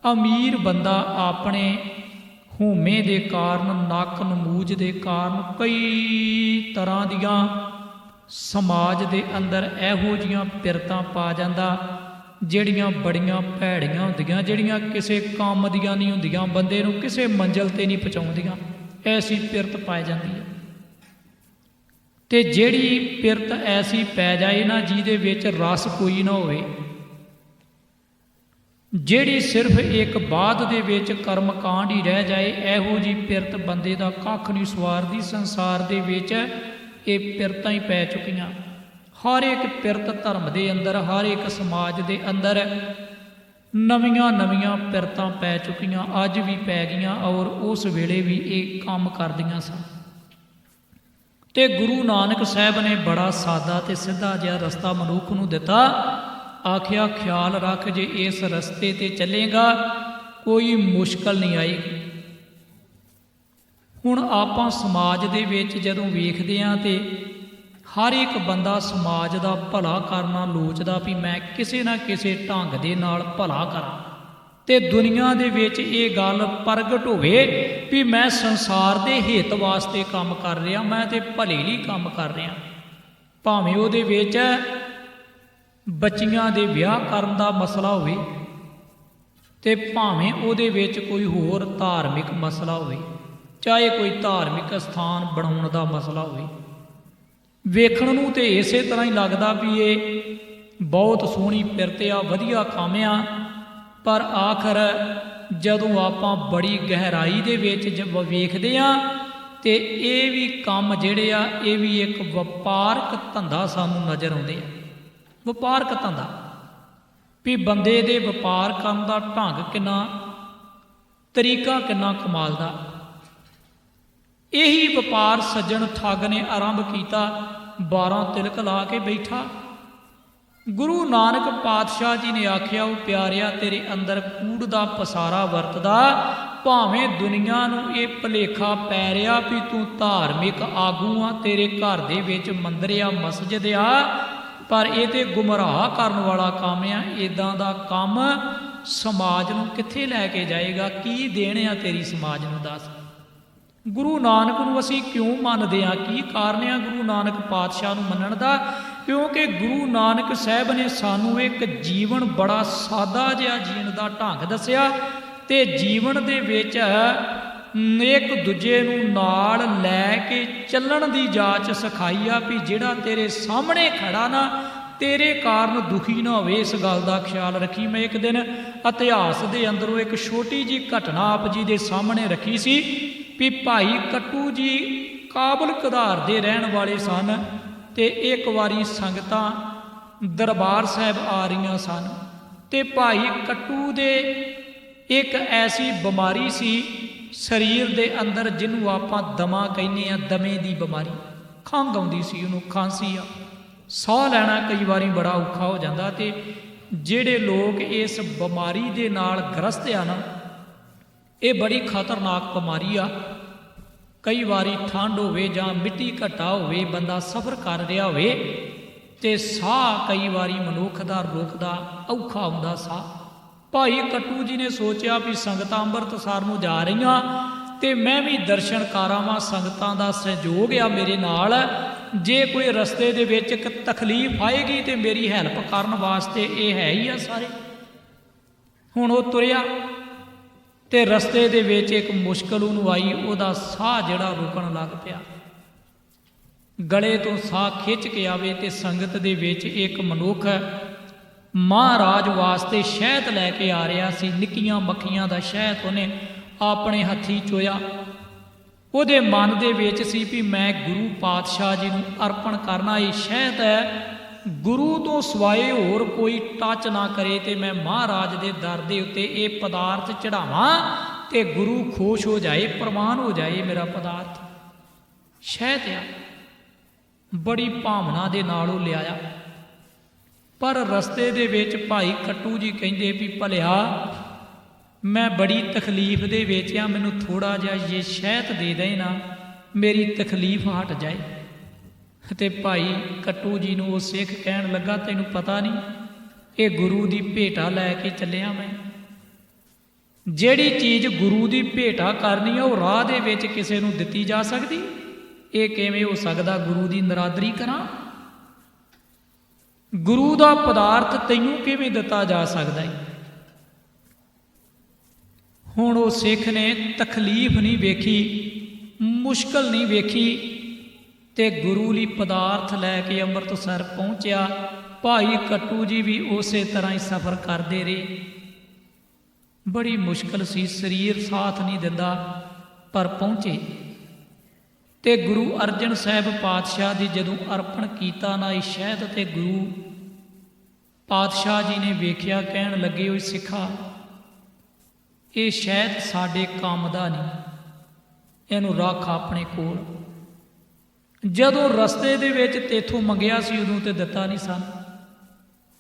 ਅਮੀਰ ਬੰਦਾ ਆਪਣੇ ਹਉਮੈ ਦੇ ਕਾਰਨ, ਨੱਕ ਨਮੂਜ ਦੇ ਕਾਰਨ, ਕਈ ਤਰ੍ਹਾਂ ਦੀਆਂ ਸਮਾਜ ਦੇ ਅੰਦਰ ਇਹੋ ਜਿਹੀਆਂ ਪਿਰਤਾਂ ਪਾ ਜਾਂਦਾ ਜਿਹੜੀਆਂ ਬੜੀਆਂ ਭੈੜੀਆਂ ਹੁੰਦੀਆਂ, ਜਿਹੜੀਆਂ ਕਿਸੇ ਕੰਮ ਦੀਆਂ ਨਹੀਂ ਹੁੰਦੀਆਂ, ਬੰਦੇ ਨੂੰ ਕਿਸੇ ਮੰਜ਼ਿਲ ਤੇ ਨਹੀਂ ਪਹੁੰਚਾਉਂਦੀਆਂ। ਐਸੀ ਪਿਰਤ ਪਾਈ ਜਾਂਦੀ ਹੈ। ਤੇ ਜਿਹੜੀ ਪਿਰਤ ਐਸੀ ਪੈ ਜਾਏ ਨਾ, ਜਿਹਦੇ ਵਿੱਚ ਰਸ ਕੋਈ ਨਾ ਹੋਵੇ, ਜਿਹੜੀ ਸਿਰਫ ਇੱਕ ਬਾਅਦ ਦੇ ਵਿੱਚ ਕਰਮ ਕਾਂਡ ਹੀ ਰਹਿ ਜਾਏ, ਇਹੋ ਜਿਹੀ ਪਿਰਤ ਬੰਦੇ ਦਾ ਕੱਖ ਨਹੀਂ ਸਵਾਰਦੀ। ਸੰਸਾਰ ਦੇ ਵਿੱਚ ਇਹ ਪਿਰਤਾਂ ਹੀ ਪੈ ਚੁੱਕੀਆਂ। ਹਰ ਇੱਕ ਪਿਰਤ ਧਰਮ ਦੇ ਅੰਦਰ, ਹਰ ਇੱਕ ਸਮਾਜ ਦੇ ਅੰਦਰ ਨਵੀਆਂ ਨਵੀਆਂ ਪਿਰਤਾਂ ਪੈ ਚੁੱਕੀਆਂ, ਅੱਜ ਵੀ ਪੈ ਗਈਆਂ, ਔਰ ਉਸ ਵੇਲੇ ਵੀ ਇਹ ਕੰਮ ਕਰਦੀਆਂ ਸਨ। ਤੇ ਗੁਰੂ ਨਾਨਕ ਸਾਹਿਬ ਨੇ ਬੜਾ ਸਾਦਾ ਤੇ ਸਿੱਧਾ ਜਿਹਾ ਰਸਤਾ ਮਨੁੱਖ ਨੂੰ ਦਿੱਤਾ। ਆਖਿਆ ਖਿਆਲ ਰੱਖ, ਜੇ ਇਸ ਰਸਤੇ ਤੇ ਚੱਲੇਗਾ ਕੋਈ ਮੁਸ਼ਕਲ ਨਹੀਂ ਆਏਗੀ। ਹੁਣ ਆਪਾਂ ਸਮਾਜ ਦੇ ਵਿੱਚ ਜਦੋਂ ਵੇਖਦੇ ਹਾਂ ਤੇ ਹਰ ਇੱਕ ਬੰਦਾ ਸਮਾਜ ਦਾ ਭਲਾ ਕਰਨਾ ਲੋਚਦਾ, ਵੀ ਮੈਂ ਕਿਸੇ ਨਾ ਕਿਸੇ ਢੰਗ ਦੇ ਨਾਲ ਭਲਾ ਕਰਾਂ, ਤੇ ਦੁਨੀਆ ਦੇ ਵਿੱਚ ਇਹ ਗੱਲ ਪ੍ਰਗਟ ਹੋਵੇ ਵੀ ਮੈਂ ਸੰਸਾਰ ਦੇ ਹਿੱਤ ਵਾਸਤੇ ਕੰਮ ਕਰ ਰਿਹਾ, ਮੈਂ ਤੇ ਭਲੇ ਲਈ ਕੰਮ ਕਰ ਰਿਹਾ। ਭਾਵੇਂ ਉਹਦੇ ਵਿੱਚ ਬੱਚੀਆਂ ਦੇ ਵਿਆਹ ਕਰਨ ਦਾ ਮਸਲਾ ਹੋਵੇ, ਤੇ ਭਾਵੇਂ ਉਹਦੇ ਵਿੱਚ ਕੋਈ ਹੋਰ ਧਾਰਮਿਕ ਮਸਲਾ ਹੋਵੇ, ਚਾਹੇ ਕੋਈ ਧਾਰਮਿਕ ਸਥਾਨ ਬਣਾਉਣ ਦਾ ਮਸਲਾ ਹੋਵੇ। ਵੇਖਣ ਨੂੰ ਤੇ ਇਸੇ ਤਰ੍ਹਾਂ ਹੀ ਲੱਗਦਾ ਵੀ ਇਹ ਬਹੁਤ ਸੋਹਣੀ ਪਿਰਤ ਆ, ਵਧੀਆ ਕੰਮ ਆ, ਪਰ ਆਖਰ ਜਦੋਂ ਆਪਾਂ ਬੜੀ ਗਹਿਰਾਈ ਦੇ ਵਿੱਚ ਜਦ ਵੇਖਦੇ ਹਾਂ ਤੇ ਇਹ ਵੀ ਕੰਮ ਜਿਹੜੇ ਆ, ਇਹ ਵੀ ਇੱਕ ਵਪਾਰਕ ਧੰਦਾ ਸਾਨੂੰ ਨਜ਼ਰ ਆਉਂਦੇ ਆ। ਵਪਾਰਕ ਧੰਦਾ ਵੀ ਬੰਦੇ ਦੇ ਵਪਾਰ ਕਰਨ ਦਾ ਢੰਗ ਕਿੰਨਾ, ਤਰੀਕਾ ਕਿੰਨਾ ਕਮਾਲ ਦਾ। ਇਹੀ ਵਪਾਰ ਸੱਜਣ ਠੱਗ ਨੇ ਆਰੰਭ ਕੀਤਾ। 12 ਤਿਲਕ ਲਾ ਕੇ ਬੈਠਾ। ਗੁਰੂ ਨਾਨਕ ਪਾਤਸ਼ਾਹ ਜੀ ਨੇ ਆਖਿਆ, ਉਹ ਪਿਆਰਿਆ, ਤੇਰੇ ਅੰਦਰ ਕੂੜ ਦਾ ਪਸਾਰਾ ਵਰਤਦਾ, ਭਾਵੇਂ ਦੁਨੀਆ ਨੂੰ ਇਹ ਭੁਲੇਖਾ ਪੈ ਰਿਹਾ ਵੀ ਤੂੰ ਧਾਰਮਿਕ ਆਗੂ ਆ, ਤੇਰੇ ਘਰ ਦੇ ਵਿੱਚ ਮੰਦਰ ਆ, ਮਸਜਿਦ ਆ, ਪਰ ਇਹ ਤੇ ਗੁੰਮਰਾਹ ਕਰਨ ਵਾਲਾ ਕੰਮ ਆ। ਇਦਾਂ ਦਾ ਕੰਮ ਸਮਾਜ ਨੂੰ ਕਿੱਥੇ ਲੈ ਕੇ ਜਾਏਗਾ? ਕੀ ਦੇਣ ਆ ਤੇਰੀ ਸਮਾਜ ਨੂੰ? ਦੱਸ। ਗੁਰੂ ਨਾਨਕ ਨੂੰ ਅਸੀਂ ਕਿਉਂ ਮੰਨਦੇ ਹਾਂ? ਕੀ ਕਾਰਨ ਆ ਗੁਰੂ ਨਾਨਕ ਪਾਤਸ਼ਾਹ ਨੂੰ ਮੰਨਣ ਦਾ? ਕਿਉਂਕਿ ਗੁਰੂ ਨਾਨਕ ਸਾਹਿਬ ਨੇ ਸਾਨੂੰ ਇੱਕ ਜੀਵਨ ਬੜਾ ਸਾਦਾ ਜਿਹਾ ਜੀਣ ਦਾ ਢੰਗ ਦੱਸਿਆ, ਤੇ ਜੀਵਨ ਦੇ ਵਿੱਚ ਇੱਕ ਦੂਜੇ ਨੂੰ ਨਾਲ ਲੈ ਕੇ ਚੱਲਣ ਦੀ ਜਾਚ ਸਿਖਾਈ ਆ ਵੀ ਜਿਹੜਾ ਤੇਰੇ ਸਾਹਮਣੇ ਖੜਾ ਨਾ, ਤੇਰੇ ਕਾਰਨ ਦੁਖੀ ਨਾ ਹੋਵੇ। ਇਸ ਗੱਲ ਦਾ ਖਿਆਲ ਰੱਖੀ। ਮੈਂ ਇੱਕ ਦਿਨ ਇਤਿਹਾਸ ਦੇ ਅੰਦਰੋਂ ਇੱਕ ਛੋਟੀ ਜਿਹੀ ਘਟਨਾ ਆਪ ਜੀ ਦੇ ਸਾਹਮਣੇ ਰੱਖੀ ਸੀ ਵੀ ਭਾਈ ਕੱਟੂ ਜੀ ਕਾਬਲ ਕਧਾਰ ਦੇ ਰਹਿਣ ਵਾਲੇ ਸਨ, ਤੇ ਇੱਕ ਵਾਰੀ ਸੰਗਤਾਂ ਦਰਬਾਰ ਸਾਹਿਬ ਆ ਰਹੀਆਂ ਸਨ, ਤੇ ਭਾਈ ਕੱਟੂ ਦੇ ਇੱਕ ਐਸੀ ਬਿਮਾਰੀ ਸੀ ਸਰੀਰ ਦੇ ਅੰਦਰ ਜਿਹਨੂੰ ਆਪਾਂ ਦਮਾ ਕਹਿੰਦੇ ਆ, ਦਮੇ ਦੀ ਬਿਮਾਰੀ। ਖੰਘ ਆਉਂਦੀ ਸੀ ਉਹਨੂੰ, ਖਾਂਸੀ ਆ, ਸਾਹ ਲੈਣਾ ਕਈ ਵਾਰੀ ਬੜਾ ਔਖਾ ਹੋ ਜਾਂਦਾ। ਤੇ ਜਿਹੜੇ ਲੋਕ ਇਸ ਬਿਮਾਰੀ ਦੇ ਨਾਲ ਗ੍ਰਸਤ ਆ ਨਾ, ਇਹ ਬੜੀ ਖਤਰਨਾਕ ਬਿਮਾਰੀ ਆ। ਕਈ ਵਾਰੀ ਠੰਡ ਹੋਵੇ ਜਾਂ ਮਿੱਟੀ ਘਟਾ ਹੋਵੇ, ਬੰਦਾ ਸਫ਼ਰ ਕਰ ਰਿਹਾ ਹੋਵੇ, ਤੇ ਸਾਹ ਕਈ ਵਾਰੀ ਮਨੁੱਖ ਦਾ ਰੁਕਦਾ, ਔਖਾ ਹੁੰਦਾ ਸਾਹ। ਭਾਈ ਕੱਟੂ ਜੀ ਨੇ ਸੋਚਿਆ ਵੀ ਸੰਗਤਾਂ ਅੰਮ੍ਰਿਤਸਰ ਨੂੰ ਜਾ ਰਹੀਆਂ, ਤੇ ਮੈਂ ਵੀ ਦਰਸ਼ਨ ਕਰਾਵਾਂ, ਸੰਗਤਾਂ ਦਾ ਸਹਿਯੋਗ ਆ ਮੇਰੇ ਨਾਲ, ਜੇ ਕੋਈ ਰਸਤੇ ਦੇ ਵਿੱਚ ਇੱਕ ਤਕਲੀਫ ਆਏਗੀ ਤੇ ਮੇਰੀ ਹੈਲਪ ਕਰਨ ਵਾਸਤੇ ਇਹ ਹੈ ਹੀ ਆ ਸਾਰੇ। ਹੁਣ ਉਹ ਤੁਰਿਆ, ਤੇ ਰਸਤੇ ਦੇ ਵਿੱਚ ਇੱਕ ਮੁਸ਼ਕਲ ਉਹਨੂੰ ਆਈ, ਉਹਦਾ ਸਾਹ ਜਿਹੜਾ ਰੁਕਣ ਲੱਗ ਪਿਆ। ਗਲੇ ਤੋਂ ਸਾਹ ਖਿੱਚ ਕੇ ਆਵੇ, ਤੇ ਸੰਗਤ ਦੇ ਵਿੱਚ ਇੱਕ ਮਨੁੱਖ ਮਹਾਰਾਜ ਵਾਸਤੇ ਸ਼ਹਿਦ ਲੈ ਕੇ ਆ ਰਿਹਾ ਸੀ। ਨਿੱਕੀਆਂ ਮੱਖੀਆਂ ਦਾ ਸ਼ਹਿਦ ਉਹਨੇ ਆਪਣੇ ਹੱਥੀਂ ਚੋਇਆ। ਉਹਦੇ ਮਨ ਦੇ ਵਿੱਚ ਸੀ ਵੀ ਮੈਂ ਗੁਰੂ ਪਾਤਸ਼ਾਹ ਜੀ ਨੂੰ ਅਰਪਣ ਕਰਨਾ, ਇਹ ਸ਼ਹਿਦ ਹੈ, ਗੁਰੂ ਤੋਂ ਸਿਵਾਏ ਹੋਰ ਕੋਈ ਟੱਚ ਨਾ ਕਰੇ, ਤੇ ਮੈਂ ਮਹਾਰਾਜ ਦੇ ਦਰ ਦੇ ਉੱਤੇ ਇਹ ਪਦਾਰਥ ਚੜਾਵਾਂ, ਤੇ ਗੁਰੂ ਖੁਸ਼ ਹੋ ਜਾਏ, ਪ੍ਰਵਾਨ ਹੋ ਜਾਏ ਮੇਰਾ ਪਦਾਰਥ। ਸ਼ਹਿਦ ਆ, ਬੜੀ ਭਾਵਨਾ ਦੇ ਨਾਲ ਉਹ ਲਿਆਇਆ। ਪਰ ਰਸਤੇ ਦੇ ਵਿੱਚ ਭਾਈ ਕੱਟੂ ਜੀ ਕਹਿੰਦੇ ਵੀ ਭਲਿਆ, ਮੈਂ ਬੜੀ ਤਕਲੀਫ ਦੇ ਵਿੱਚ ਆ, ਮੈਨੂੰ ਥੋੜਾ ਜਿਹਾ ਇਹ ਸ਼ਹਿਦ ਦੇ ਦੇ ਨਾ, ਮੇਰੀ ਤਕਲੀਫ ਹਟ ਜਾਏ। ਤੇ ਭਾਈ ਕੱਟੂ ਜੀ ਨੂੰ ਉਹ ਸਿੱਖ ਕਹਿਣ ਲੱਗਾ, ਤੈਨੂੰ ਪਤਾ ਨਹੀਂ, ਇਹ ਗੁਰੂ ਦੀ ਭੇਟਾ ਲੈ ਕੇ ਚੱਲਿਆ ਮੈਂ। ਜਿਹੜੀ ਚੀਜ਼ ਗੁਰੂ ਦੀ ਭੇਟਾ ਕਰਨੀ ਆ, ਉਹ ਰਾਹ ਦੇ ਵਿੱਚ ਕਿਸੇ ਨੂੰ ਦਿੱਤੀ ਜਾ ਸਕਦੀ? ਇਹ ਕਿਵੇਂ ਹੋ ਸਕਦਾ? ਗੁਰੂ ਦੀ ਨਰਾਦਰੀ ਕਰਾਂ? ਗੁਰੂ ਦਾ ਪਦਾਰਥ ਤੈਨੂੰ ਕਿਵੇਂ ਦਿੱਤਾ ਜਾ ਸਕਦਾ ਹੈ? ਹੁਣ ਉਹ ਸਿੱਖ ਨੇ ਤਕਲੀਫ ਨਹੀਂ ਵੇਖੀ, ਮੁਸ਼ਕਲ ਨਹੀਂ ਵੇਖੀ, ਤੇ ਗੁਰੂ ਲਈ ਪਦਾਰਥ ਲੈ ਕੇ ਅੰਮ੍ਰਿਤਸਰ ਪਹੁੰਚਿਆ। ਭਾਈ ਕੱਟੂ ਜੀ ਵੀ ਉਸੇ ਤਰ੍ਹਾਂ ਹੀ ਸਫ਼ਰ ਕਰਦੇ ਰਹੇ। ਬੜੀ ਮੁਸ਼ਕਲ ਸੀ, ਸਰੀਰ ਸਾਥ ਨਹੀਂ ਦਿੰਦਾ, ਪਰ ਪਹੁੰਚੇ। ਤੇ ਗੁਰੂ ਅਰਜਨ ਸਾਹਿਬ ਪਾਤਸ਼ਾਹ ਦੀ ਜਦੋਂ ਅਰਪਣ ਕੀਤਾ ਨਾ ਇਹ ਸ਼ਹਿਦ, ਤੇ ਗੁਰੂ ਪਾਤਸ਼ਾਹ ਜੀ ਨੇ ਵੇਖਿਆ, ਕਹਿਣ ਲੱਗੇ, ਉਹ ਸਿੱਖਾ, ਇਹ ਸ਼ਹਿਦ ਸਾਡੇ ਕੰਮ ਦਾ ਨਹੀਂ, ਇਹਨੂੰ ਰੱਖ ਆਪਣੇ ਕੋਲ। ਜਦੋਂ ਰਸਤੇ ਦੇ ਵਿੱਚ ਤੇਥੋਂ ਮੰਗਿਆ ਸੀ ਉਦੋਂ ਤੇ ਦਿੱਤਾ ਨਹੀਂ ਸਨ।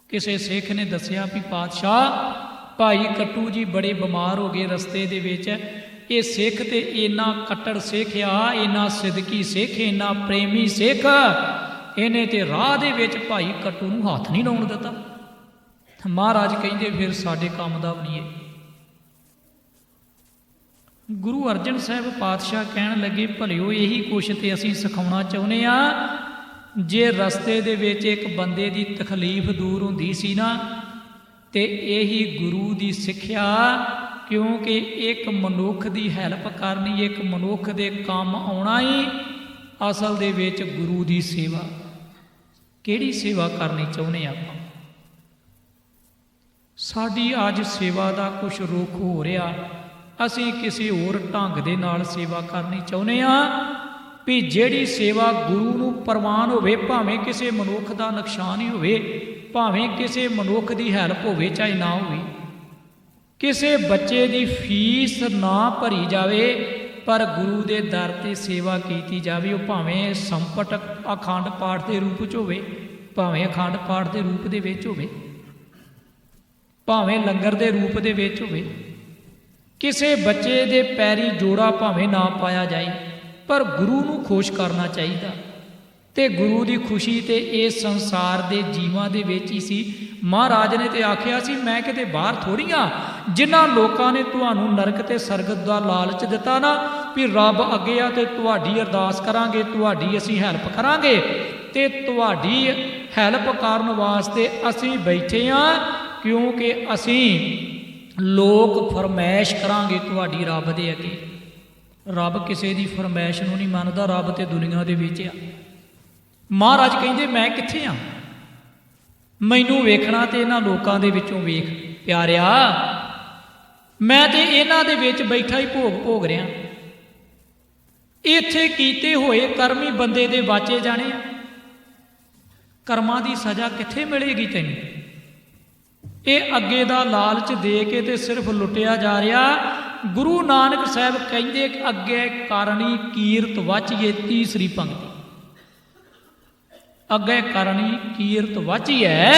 ਕਿਸੇ ਸਿੱਖ ਨੇ ਦੱਸਿਆ ਵੀ ਪਾਤਸ਼ਾਹ, ਭਾਈ ਕੱਟੂ ਜੀ ਬੜੇ ਬਿਮਾਰ ਹੋ ਗਏ ਰਸਤੇ ਦੇ ਵਿੱਚ। ਇਹ ਸਿੱਖ ਤੇ ਇੰਨਾ ਕੱਟੜ ਸਿੱਖ ਆ, ਇੰਨਾ ਸਿਦਕੀ ਸਿੱਖ, ਇੰਨਾ ਪ੍ਰੇਮੀ ਸਿੱਖ, ਇਹਨੇ ਤੇ ਰਾਹ ਦੇ ਵਿੱਚ ਭਾਈ ਕੱਟੂ ਨੂੰ ਹੱਥ ਨਹੀਂ ਲਾਉਣ ਦਿੱਤਾ। ਮਹਾਰਾਜ ਕਹਿੰਦੇ ਫਿਰ ਸਾਡੇ ਕੰਮ ਦਾ ਵੀ ਨਹੀਂ ਹੈ। ਗੁਰੂ ਅਰਜਨ ਸਾਹਿਬ ਪਾਤਸ਼ਾਹ ਕਹਿਣ ਲੱਗੇ, ਭਲਿਓ ਇਹੀ ਕੁਛ ਤੇ ਅਸੀਂ ਸਿਖਾਉਣਾ ਚਾਹੁੰਦੇ ਆ। ਜੇ ਰਸਤੇ ਦੇ ਵਿੱਚ ਇੱਕ ਬੰਦੇ ਦੀ ਤਕਲੀਫ ਦੂਰ ਹੁੰਦੀ ਸੀ ਨਾ, ਤੇ ਇਹੀ ਗੁਰੂ ਦੀ ਸਿੱਖਿਆ, ਕਿਉਂਕਿ ਇੱਕ ਮਨੁੱਖ ਦੀ ਹੈਲਪ ਕਰਨੀ, ਇੱਕ ਮਨੁੱਖ ਦੇ ਕੰਮ ਆਉਣਾ ਹੀ ਅਸਲ ਦੇ ਵਿੱਚ ਗੁਰੂ ਦੀ ਸੇਵਾ। ਕਿਹੜੀ ਸੇਵਾ ਕਰਨੀ ਚਾਹੁੰਦੇ ਆਪਾਂ? ਸਾਡੀ ਅੱਜ ਸੇਵਾ ਦਾ ਕੁਛ ਰੁਖ ਹੋ ਰਿਹਾ, ਅਸੀਂ ਕਿਸੇ ਹੋਰ ਢੰਗ ਦੇ ਨਾਲ ਸੇਵਾ ਕਰਨੀ ਚਾਹੁੰਦੇ ਹਾਂ ਵੀ ਜਿਹੜੀ ਸੇਵਾ ਗੁਰੂ ਨੂੰ ਪ੍ਰਵਾਨ ਹੋਵੇ, ਭਾਵੇਂ ਕਿਸੇ ਮਨੁੱਖ ਦਾ ਨੁਕਸਾਨ ਹੀ ਹੋਵੇ, ਭਾਵੇਂ ਕਿਸੇ ਮਨੁੱਖ ਦੀ ਹੈਲਪ ਹੋਵੇ ਚਾਹੇ ਨਾ ਹੋਵੇ, ਕਿਸੇ ਬੱਚੇ ਦੀ ਫੀਸ ਨਾ ਭਰੀ ਜਾਵੇ, ਪਰ ਗੁਰੂ ਦੇ ਦਰ 'ਤੇ ਸੇਵਾ ਕੀਤੀ ਜਾਵੇ। ਉਹ ਭਾਵੇਂ ਸੰਪਟ ਅਖੰਡ ਪਾਠ ਦੇ ਰੂਪ 'ਚ ਹੋਵੇ, ਭਾਵੇਂ ਅਖੰਡ ਪਾਠ ਦੇ ਰੂਪ ਦੇ ਵਿੱਚ ਹੋਵੇ, ਭਾਵੇਂ ਲੰਗਰ ਦੇ ਰੂਪ ਦੇ ਵਿੱਚ ਹੋਵੇ, ਕਿਸੇ ਬੱਚੇ ਦੇ ਪੈਰੀ ਜੋੜਾ ਭਾਵੇਂ ਨਾ ਪਾਇਆ ਜਾਏ, ਪਰ ਗੁਰੂ ਨੂੰ ਖੁਸ਼ ਕਰਨਾ ਚਾਹੀਦਾ। ਤੇ ਗੁਰੂ ਦੀ ਖੁਸ਼ੀ ਤੇ ਇਸ ਸੰਸਾਰ ਦੇ ਜੀਵਾਂ ਦੇ ਵਿੱਚ ਹੀ ਸੀ। ਮਹਾਰਾਜ ਨੇ ਤੇ ਆਖਿਆ ਸੀ, ਮੈਂ ਕਿਤੇ ਬਾਹਰ ਥੋੜ੍ਹੀਆਂ, ਜਿਨ੍ਹਾਂ ਲੋਕਾਂ ਨੇ ਤੁਹਾਨੂੰ ਨਰਕ ਤੇ ਸਰਗਤ ਦਾ ਲਾਲਚ ਦਿੱਤਾ ਨਾ, ਵੀ ਰੱਬ ਅੱਗੇ ਆ ਤੇ ਤੁਹਾਡੀ ਅਰਦਾਸ ਕਰਾਂਗੇ, ਤੁਹਾਡੀ ਅਸੀਂ ਹੈਲਪ ਕਰਾਂਗੇ, ਤੇ ਤੁਹਾਡੀ ਹੈਲਪ ਕਰਨ ਵਾਸਤੇ ਅਸੀਂ ਬੈਠੇ ਹਾਂ, ਕਿਉਂਕਿ ਅਸੀਂ ਲੋਕ ਫਰਮਾਇਸ਼ ਕਰਾਂਗੇ ਤੁਹਾਡੀ ਰੱਬ ਦੇ ਅੱਗੇ। ਰੱਬ ਕਿਸੇ ਦੀ ਫਰਮਾਇਸ਼ ਨੂੰ ਨਹੀਂ ਮੰਨਦਾ, ਰੱਬ ਤੇ ਦੁਨੀਆ ਦੇ ਵਿੱਚ ਆ। ਮਹਾਰਾਜ ਕਹਿੰਦੇ, ਮੈਂ ਕਿੱਥੇ ਆ, ਮੈਨੂੰ ਵੇਖਣਾ ਤੇ ਇਹਨਾਂ ਲੋਕਾਂ ਦੇ ਵਿੱਚੋਂ ਵੇਖ ਪਿਆਰਿਆ, ਮੈਂ ਤੇ ਇਹਨਾਂ ਦੇ ਵਿੱਚ ਬੈਠਾ ਹੀ ਭੋਗ ਰਿਹਾ। ਇੱਥੇ ਕੀਤੇ ਹੋਏ ਕਰਮੀ ਬੰਦੇ ਦੇ ਵਾਚੇ ਜਾਣੇ ਆ, ਕਰਮਾਂ ਦੀ ਸਜ਼ਾ ਕਿੱਥੇ ਮਿਲੇਗੀ ਤੈਨੂੰ? ਇਹ ਅੱਗੇ ਦਾ ਲਾਲਚ ਦੇ ਕੇ ਤੇ ਸਿਰਫ ਲੁੱਟਿਆ ਜਾ ਰਿਹਾ। ਗੁਰੂ ਨਾਨਕ ਸਾਹਿਬ ਕਹਿੰਦੇ, ਅੱਗੇ ਕਰਨੀ ਕੀਰਤ ਵਾਚੀਏ, ਤੀਸਰੀ ਪੰਕਤੀ, ਅੱਗੇ ਕਰਨੀ ਕੀਰਤ ਵਾਚੀਐ,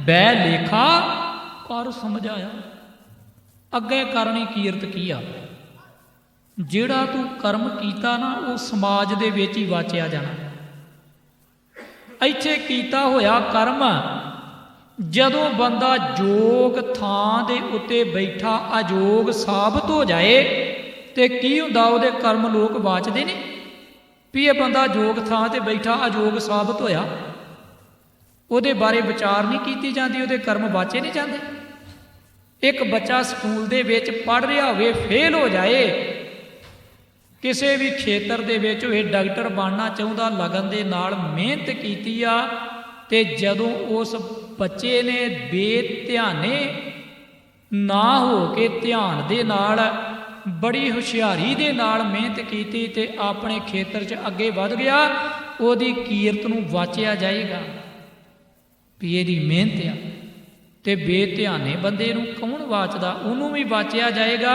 ਬੈ ਲੇਖਾ ਕਰ ਸਮਝਾਇਆ। ਅੱਗੇ ਕਰਨੀ ਕੀਰਤ ਕੀ ਆ? ਜਿਹੜਾ ਤੂੰ ਕਰਮ ਕੀਤਾ ਨਾ, ਉਹ ਸਮਾਜ ਦੇ ਵਿੱਚ ਹੀ ਵਾਚਿਆ ਜਾਣਾ। ਇੱਥੇ ਕੀਤਾ ਹੋਇਆ ਕਰਮ ਜਦੋਂ ਬੰਦਾ ਯੋਗ ਥਾਂ ਦੇ ਉੱਤੇ ਬੈਠਾ ਅਯੋਗ ਸਾਬਤ ਹੋ ਜਾਏ, ਤੇ ਕੀ ਹੁੰਦਾ? ਉਹਦੇ ਕਰਮ ਲੋਕ ਵਾਚਦੇ ਨੇ ਵੀ ਇਹ ਬੰਦਾ ਯੋਗ ਥਾਂ ਤੇ ਬੈਠਾ ਅਯੋਗ ਸਾਬਤ ਹੋਇਆ। ਉਹਦੇ ਬਾਰੇ ਵਿਚਾਰ ਨਹੀਂ ਕੀਤੀ ਜਾਂਦੀ, ਉਹਦੇ ਕਰਮ ਵਾਚੇ ਨਹੀਂ ਜਾਂਦੇ। ਇੱਕ ਬੱਚਾ ਸਕੂਲ ਦੇ ਵਿੱਚ ਪੜ੍ਹ ਰਿਹਾ ਹੋਵੇ, ਫੇਲ ਹੋ ਜਾਏ, ਕਿਸੇ ਵੀ ਖੇਤਰ ਦੇ ਵਿੱਚ ਹੋਏ, ਡਾਕਟਰ ਬਣਨਾ ਚਾਹੁੰਦਾ, ਲਗਨ ਦੇ ਨਾਲ ਮਿਹਨਤ ਕੀਤੀ ਆ, ਤੇ ਜਦੋਂ ਉਸ ਬੱਚੇ ਨੇ ਬੇਧਿਆਨੇ ਨਾ ਹੋ ਕੇ ਧਿਆਨ ਦੇ ਨਾਲ, ਬੜੀ ਹੁਸ਼ਿਆਰੀ ਦੇ ਨਾਲ ਮਿਹਨਤ ਕੀਤੀ ਤੇ ਆਪਣੇ ਖੇਤਰ 'ਚ ਅੱਗੇ ਵੱਧ ਗਿਆ, ਉਹਦੀ ਕੀਰਤ ਨੂੰ ਵਾਚਿਆ ਜਾਏਗਾ ਵੀ ਇਹਦੀ ਮਿਹਨਤ ਆ। ਤੇ ਬੇਧਿਆਨੇ ਬੰਦੇ ਨੂੰ ਕੌਣ ਵਾਚਦਾ? ਉਹਨੂੰ ਵੀ ਵਾਚਿਆ ਜਾਏਗਾ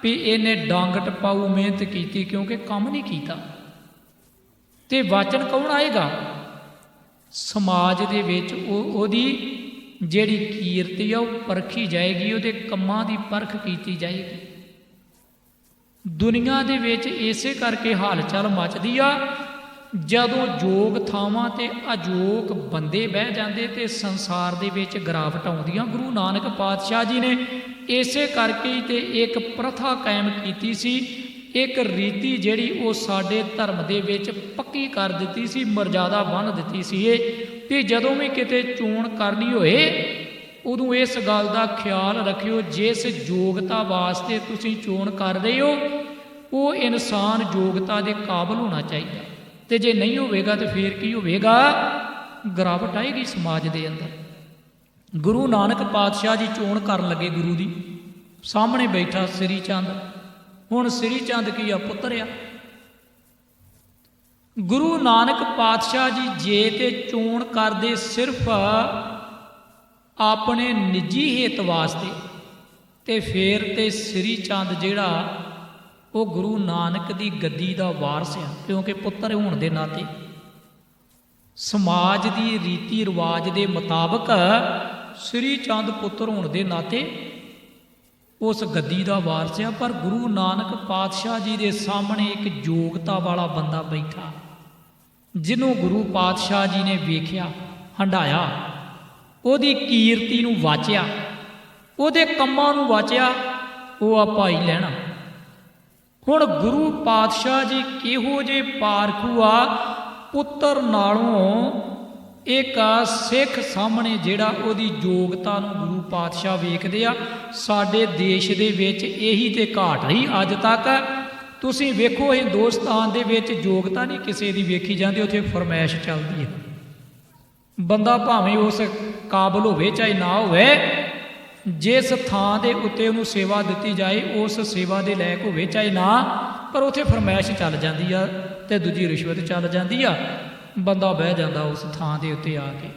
ਵੀ ਇਹਨੇ ਡੰਗ ਟਪਾਊ ਮਿਹਨਤ ਕੀਤੀ, ਕਿਉਂਕਿ ਕੰਮ ਨਹੀਂ ਕੀਤਾ। ਤੇ ਵਾਚਣ ਕੌਣ ਆਏਗਾ? ਸਮਾਜ ਦੇ ਵਿੱਚ ਉਹਦੀ ਜਿਹੜੀ ਕੀਰਤੀ ਆ ਉਹ ਪਰਖੀ ਜਾਏਗੀ, ਉਹਦੇ ਕੰਮਾਂ ਦੀ ਪਰਖ ਕੀਤੀ ਜਾਏਗੀ। ਦੁਨੀਆ ਦੇ ਵਿੱਚ ਇਸੇ ਕਰਕੇ ਹਾਲਚਲ ਮਚਦੀ ਆ, ਜਦੋਂ ਯੋਗ ਥਾਵਾਂ ਤੇ ਅਯੋਗ ਬੰਦੇ ਬਹਿ ਜਾਂਦੇ ਤੇ ਸੰਸਾਰ ਦੇ ਵਿੱਚ ਗਿਰਾਵਟ ਆਉਂਦੀਆਂ। ਗੁਰੂ ਨਾਨਕ ਪਾਤਸ਼ਾਹ ਜੀ ਨੇ ਇਸੇ ਕਰਕੇ ਤੇ ਇੱਕ ਪ੍ਰਥਾ ਕਾਇਮ ਕੀਤੀ ਸੀ, ਇੱਕ ਰੀਤੀ ਜਿਹੜੀ ਉਹ ਸਾਡੇ ਧਰਮ ਦੇ ਵਿੱਚ ਪੱਕੀ ਕਰ ਦਿੱਤੀ ਸੀ, ਮਰਜ਼ਾਦਾ ਬੰਨ੍ਹ ਦਿੱਤੀ ਸੀ ਇਹ, ਕਿ ਜਦੋਂ ਵੀ ਕਿਤੇ ਚੋਣ ਕਰਨੀ ਹੋਏ, ਉਦੋਂ ਇਸ ਗੱਲ ਦਾ ਖਿਆਲ ਰੱਖਿਓ, ਜਿਸ ਯੋਗਤਾ ਵਾਸਤੇ ਤੁਸੀਂ ਚੋਣ ਕਰ ਰਹੇ ਹੋ, ਉਹ ਇਨਸਾਨ ਯੋਗਤਾ ਦੇ ਕਾਬਲ ਹੋਣਾ ਚਾਹੀਦਾ। ਤੇ ਜੇ ਨਹੀਂ ਹੋਵੇਗਾ ਤੇ ਫਿਰ ਕੀ ਹੋਵੇਗਾ? ਗਿਰਾਵਟ ਆਏਗੀ ਸਮਾਜ ਦੇ ਅੰਦਰ। ਗੁਰੂ ਨਾਨਕ ਪਾਤਸ਼ਾਹ ਜੀ ਚੋਣ ਕਰਨ ਲੱਗੇ ਗੁਰੂ ਦੀ, ਸਾਹਮਣੇ ਬੈਠਾ ਸ੍ਰੀ ਚੰਦ। ਹੁਣ ਸ੍ਰੀ ਚੰਦ ਕੀ ਆ? ਪੁੱਤਰ ਆ। ਗੁਰੂ ਨਾਨਕ ਪਾਤਸ਼ਾਹ ਜੀ ਜੇ ਤੇ ਚੋਣ ਕਰਦੇ ਸਿਰਫ ਆਪਣੇ ਨਿੱਜੀ ਹਿੱਤ ਵਾਸਤੇ, ਤੇ ਫਿਰ ਤੇ ਸ੍ਰੀ ਚੰਦ ਜਿਹੜਾ ਉਹ ਗੁਰੂ ਨਾਨਕ ਦੀ ਗੱਦੀ ਦਾ ਵਾਰਸ ਆ, ਕਿਉਂਕਿ ਪੁੱਤਰ ਹੋਣ ਦੇ ਨਾਤੇ ਸਮਾਜ ਦੀ ਰੀਤੀ ਰਿਵਾਜ ਦੇ ਮੁਤਾਬਕ ਸ੍ਰੀ ਚੰਦ ਪੁੱਤਰ ਹੋਣ ਦੇ ਨਾਤੇ ਉਸ ਗੱਦੀ ਦਾ ਵਾਰਸ ਆ। ਪਰ ਗੁਰੂ ਨਾਨਕ ਪਾਤਸ਼ਾਹ ਜੀ ਦੇ ਸਾਹਮਣੇ ਇੱਕ ਯੋਗਤਾ ਵਾਲਾ ਬੰਦਾ ਬੈਠਾ, ਜਿਹਨੂੰ ਗੁਰੂ ਪਾਤਸ਼ਾਹ ਜੀ ਨੇ ਵੇਖਿਆ, ਹੰਢਾਇਆ, ਉਹਦੀ ਕੀਰਤੀ ਨੂੰ ਵਾਚਿਆ, ਉਹਦੇ ਕੰਮਾਂ ਨੂੰ ਵਾਚਿਆ, ਉਹ ਆ ਭਾਈ ਲਹਿਣਾ। ਹੁਣ ਗੁਰੂ ਪਾਤਸ਼ਾਹ ਜੀ ਕਿਹੋ ਜਿਹੇ ਪਾਰਖੂ ਆ, ਪੁੱਤਰ ਨਾਲੋਂ ਇੱਕ ਸਿੱਖ ਸਾਹਮਣੇ ਜਿਹੜਾ ਉਹਦੀ ਯੋਗਤਾ ਨੂੰ ਗੁਰੂ ਪਾਤਸ਼ਾਹ ਵੇਖਦੇ ਆ। ਸਾਡੇ ਦੇਸ਼ ਦੇ ਵਿੱਚ ਇਹੀ ਤੇ ਘਾਟ ਰਹੀ ਅੱਜ ਤੱਕ। ਤੁਸੀਂ ਵੇਖੋ ਹਿੰਦੁਸਤਾਨ ਦੇ ਵਿੱਚ ਯੋਗਤਾ ਨਹੀਂ ਕਿਸੇ ਦੀ ਵੇਖੀ ਜਾਂਦੀ, ਉੱਥੇ ਫਰਮਾਇਸ਼ ਚੱਲਦੀ ਹੈ। ਬੰਦਾ ਭਾਵੇਂ ਉਸ ਕਾਬਲ ਹੋਵੇ ਚਾਹੇ ਨਾ ਹੋਵੇ, ਜਿਸ ਥਾਂ ਦੇ ਉੱਤੇ ਉਹਨੂੰ ਸੇਵਾ ਦਿੱਤੀ ਜਾਏ ਉਸ ਸੇਵਾ ਦੇ ਲਾਇਕ ਹੋਵੇ ਚਾਹੇ ਨਾ, ਪਰ ਉੱਥੇ ਫਰਮਾਇਸ਼ ਚੱਲ ਜਾਂਦੀ ਆ ਤੇ ਦੂਜੀ ਰਿਸ਼ਵਤ ਚੱਲ ਜਾਂਦੀ ਆ। ਬੰਦਾ ਬਹਿ ਜਾਂਦਾ ਉਸ ਥਾਂ ਦੇ ਉੱਤੇ ਆ ਕੇ,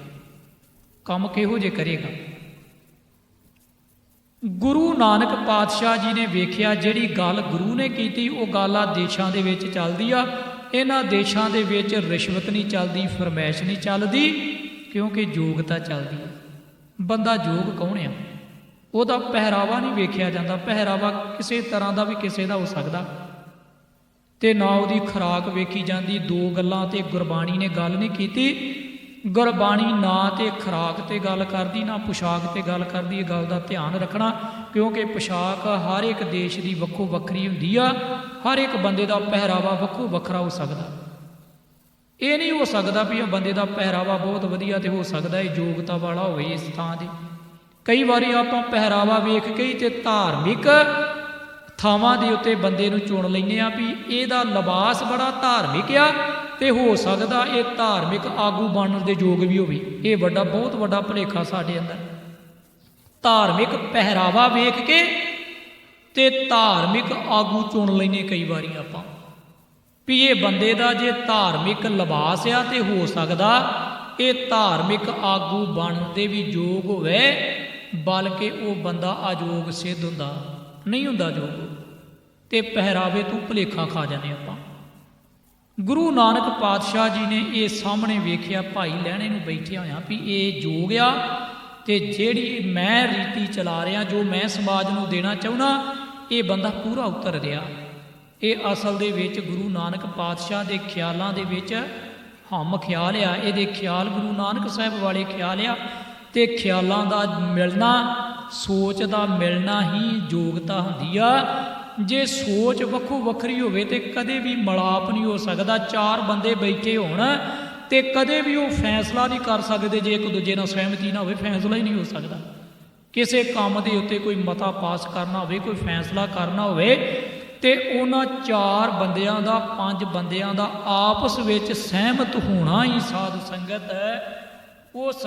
ਕੰਮ ਕਿਹੋ ਜਿਹੇ ਕਰੇਗਾ? ਗੁਰੂ ਨਾਨਕ ਪਾਤਸ਼ਾਹ ਜੀ ਨੇ ਵੇਖਿਆ ਜਿਹੜੀ ਗੱਲ ਗੁਰੂ ਨੇ ਕੀਤੀ ਉਹ ਗੱਲ ਆ ਦੇਸ਼ਾਂ ਦੇ ਵਿੱਚ ਚੱਲਦੀ ਆ। ਇਹਨਾਂ ਦੇਸ਼ਾਂ ਦੇ ਵਿੱਚ ਰਿਸ਼ਵਤ ਨਹੀਂ ਚੱਲਦੀ, ਫਰਮੈਸ਼ ਨਹੀਂ ਚੱਲਦੀ, ਕਿਉਂਕਿ ਯੋਗਤਾ ਚੱਲਦੀ ਹੈ। ਬੰਦਾ ਯੋਗ ਕੌਣ ਆ? ਉਹਦਾ ਪਹਿਰਾਵਾ ਨਹੀਂ ਵੇਖਿਆ ਜਾਂਦਾ। ਪਹਿਰਾਵਾ ਕਿਸੇ ਤਰ੍ਹਾਂ ਦਾ ਵੀ ਕਿਸੇ ਦਾ ਹੋ ਸਕਦਾ, ਤੇ ਨਾ ਉਹਦੀ ਖੁਰਾਕ ਵੇਖੀ ਜਾਂਦੀ। ਦੋ ਗੱਲਾਂ ਤੇ ਗੁਰਬਾਣੀ ਨੇ ਗੱਲ ਨਹੀਂ ਕੀਤੀ। ਗੁਰਬਾਣੀ ਨਾ ਤੇ ਖੁਰਾਕ ਤੇ ਗੱਲ ਕਰਦੀ, ਨਾ ਪੁਸ਼ਾਕ ਤੇ ਗੱਲ ਕਰਦੀ। ਇਹ ਗੱਲ ਦਾ ਧਿਆਨ ਰੱਖਣਾ, ਕਿਉਂਕਿ ਪੁਸ਼ਾਕ ਹਰ ਇੱਕ ਦੇਸ਼ ਦੀ ਵੱਖੋ ਵੱਖਰੀ ਹੁੰਦੀ ਆ। ਹਰ ਇੱਕ ਬੰਦੇ ਦਾ ਪਹਿਰਾਵਾ ਵੱਖੋ ਵੱਖਰਾ ਹੋ ਸਕਦਾ। ਇਹ ਨਹੀਂ ਹੋ ਸਕਦਾ ਵੀ ਇਹ ਬੰਦੇ ਦਾ ਪਹਿਰਾਵਾ ਬਹੁਤ ਵਧੀਆ ਤੇ ਹੋ ਸਕਦਾ ਇਹ ਯੋਗਤਾ ਵਾਲਾ ਹੋਵੇ ਇਸ ਥਾਂ ਦੇ। ਕਈ ਵਾਰੀ ਆਪਾਂ ਪਹਿਰਾਵਾ ਵੇਖ ਕੇ ਹੀ ਤੇ ਧਾਰਮਿਕ ਥਾਵਾਂ ਦੇ ਉੱਤੇ ਬੰਦੇ ਨੂੰ ਚੁਣ ਲੈਂਦੇ ਆ ਵੀ ਇਹਦਾ ਲਿਬਾਸ ਬੜਾ ਧਾਰਮਿਕ ਆ, ਤੇ ਹੋ ਸਕਦਾ ਇਹ ਧਾਰਮਿਕ ਆਗੂ ਬਣਨ ਦੇ ਯੋਗ ਵੀ ਹੋਵੇ। ਇਹ ਵੱਡਾ ਬਹੁਤ ਵੱਡਾ ਭੁਲੇਖਾ ਸਾਡੇ ਅੰਦਰ। ਧਾਰਮਿਕ ਪਹਿਰਾਵਾ ਵੇਖ ਕੇ ਤੇ ਧਾਰਮਿਕ ਆਗੂ ਚੁਣ ਲੈਂਦੇ ਕਈ ਵਾਰੀ ਆਪਾਂ ਵੀ ਇਹ ਬੰਦੇ ਦਾ ਜੇ ਧਾਰਮਿਕ ਲਿਬਾਸ ਆ ਤੇ ਹੋ ਸਕਦਾ ਇਹ ਧਾਰਮਿਕ ਆਗੂ ਬਣਨ ਦੇ ਵੀ ਯੋਗ ਹੋਵੇ, ਬਲਕਿ ਉਹ ਬੰਦਾ ਅਯੋਗ ਸਿੱਧ ਹੁੰਦਾ ਨਹੀਂ ਹੁੰਦਾ ਯੋਗ, ਤੇ ਪਹਿਰਾਵੇ ਤੋਂ ਭੁਲੇਖਾ ਖਾ ਜਾਂਦੇ ਆਪਾਂ। ਗੁਰੂ ਨਾਨਕ ਪਾਤਸ਼ਾਹ ਜੀ ਨੇ ਇਹ ਸਾਹਮਣੇ ਵੇਖਿਆ ਭਾਈ ਲਹਿਣੇ ਨੂੰ ਬੈਠੇ ਹੋਇਆ ਵੀ ਇਹ ਯੋਗ ਆ, ਤੇ ਜਿਹੜੀ ਮੈਂ ਰੀਤੀ ਚਲਾ ਰਿਹਾ, ਜੋ ਮੈਂ ਸਮਾਜ ਨੂੰ ਦੇਣਾ ਚਾਹੁੰਦਾ, ਇਹ ਬੰਦਾ ਪੂਰਾ ਉਤਰ ਰਿਹਾ। ਇਹ ਅਸਲ ਦੇ ਵਿੱਚ ਗੁਰੂ ਨਾਨਕ ਪਾਤਸ਼ਾਹ ਦੇ ਖਿਆਲਾਂ ਦੇ ਵਿੱਚ ਹਮ ਖਿਆਲ ਆ। ਇਹਦੇ ਖਿਆਲ ਗੁਰੂ ਨਾਨਕ ਸਾਹਿਬ ਵਾਲੇ ਖਿਆਲ ਆ, ਤੇ ਖਿਆਲਾਂ ਦਾ ਮਿਲਣਾ, ਸੋਚ ਦਾ ਮਿਲਣਾ ਹੀ ਯੋਗਤਾ ਹੁੰਦੀ ਆ। ਜੇ ਸੋਚ ਵੱਖੋ ਵੱਖਰੀ ਹੋਵੇ ਤੇ ਕਦੇ ਵੀ ਮਿਲਾਪ ਨਹੀਂ ਹੋ ਸਕਦਾ। ਚਾਰ ਬੰਦੇ ਬੈਠੇ ਹੋਣ ਤੇ ਕਦੇ ਵੀ ਉਹ ਫੈਸਲਾ ਨਹੀਂ ਕਰ ਸਕਦੇ ਜੇ ਇੱਕ ਦੂਜੇ ਨਾਲ ਸਹਿਮਤੀ ਨਾ ਹੋਵੇ, ਫੈਸਲਾ ਹੀ ਨਹੀਂ ਹੋ ਸਕਦਾ। ਕਿਸੇ ਕੰਮ ਦੇ ਉੱਤੇ ਕੋਈ ਮਤਾ ਪਾਸ ਕਰਨਾ ਹੋਵੇ, ਕੋਈ ਫੈਸਲਾ ਕਰਨਾ ਹੋਵੇ, ਤੇ ਉਹਨਾਂ ਚਾਰ ਬੰਦਿਆਂ ਦਾ, ਪੰਜ ਬੰਦਿਆਂ ਦਾ ਆਪਸ ਵਿੱਚ ਸਹਿਮਤ ਹੋਣਾ ਹੀ ਸਾਧ ਸੰਗਤ ਉਸ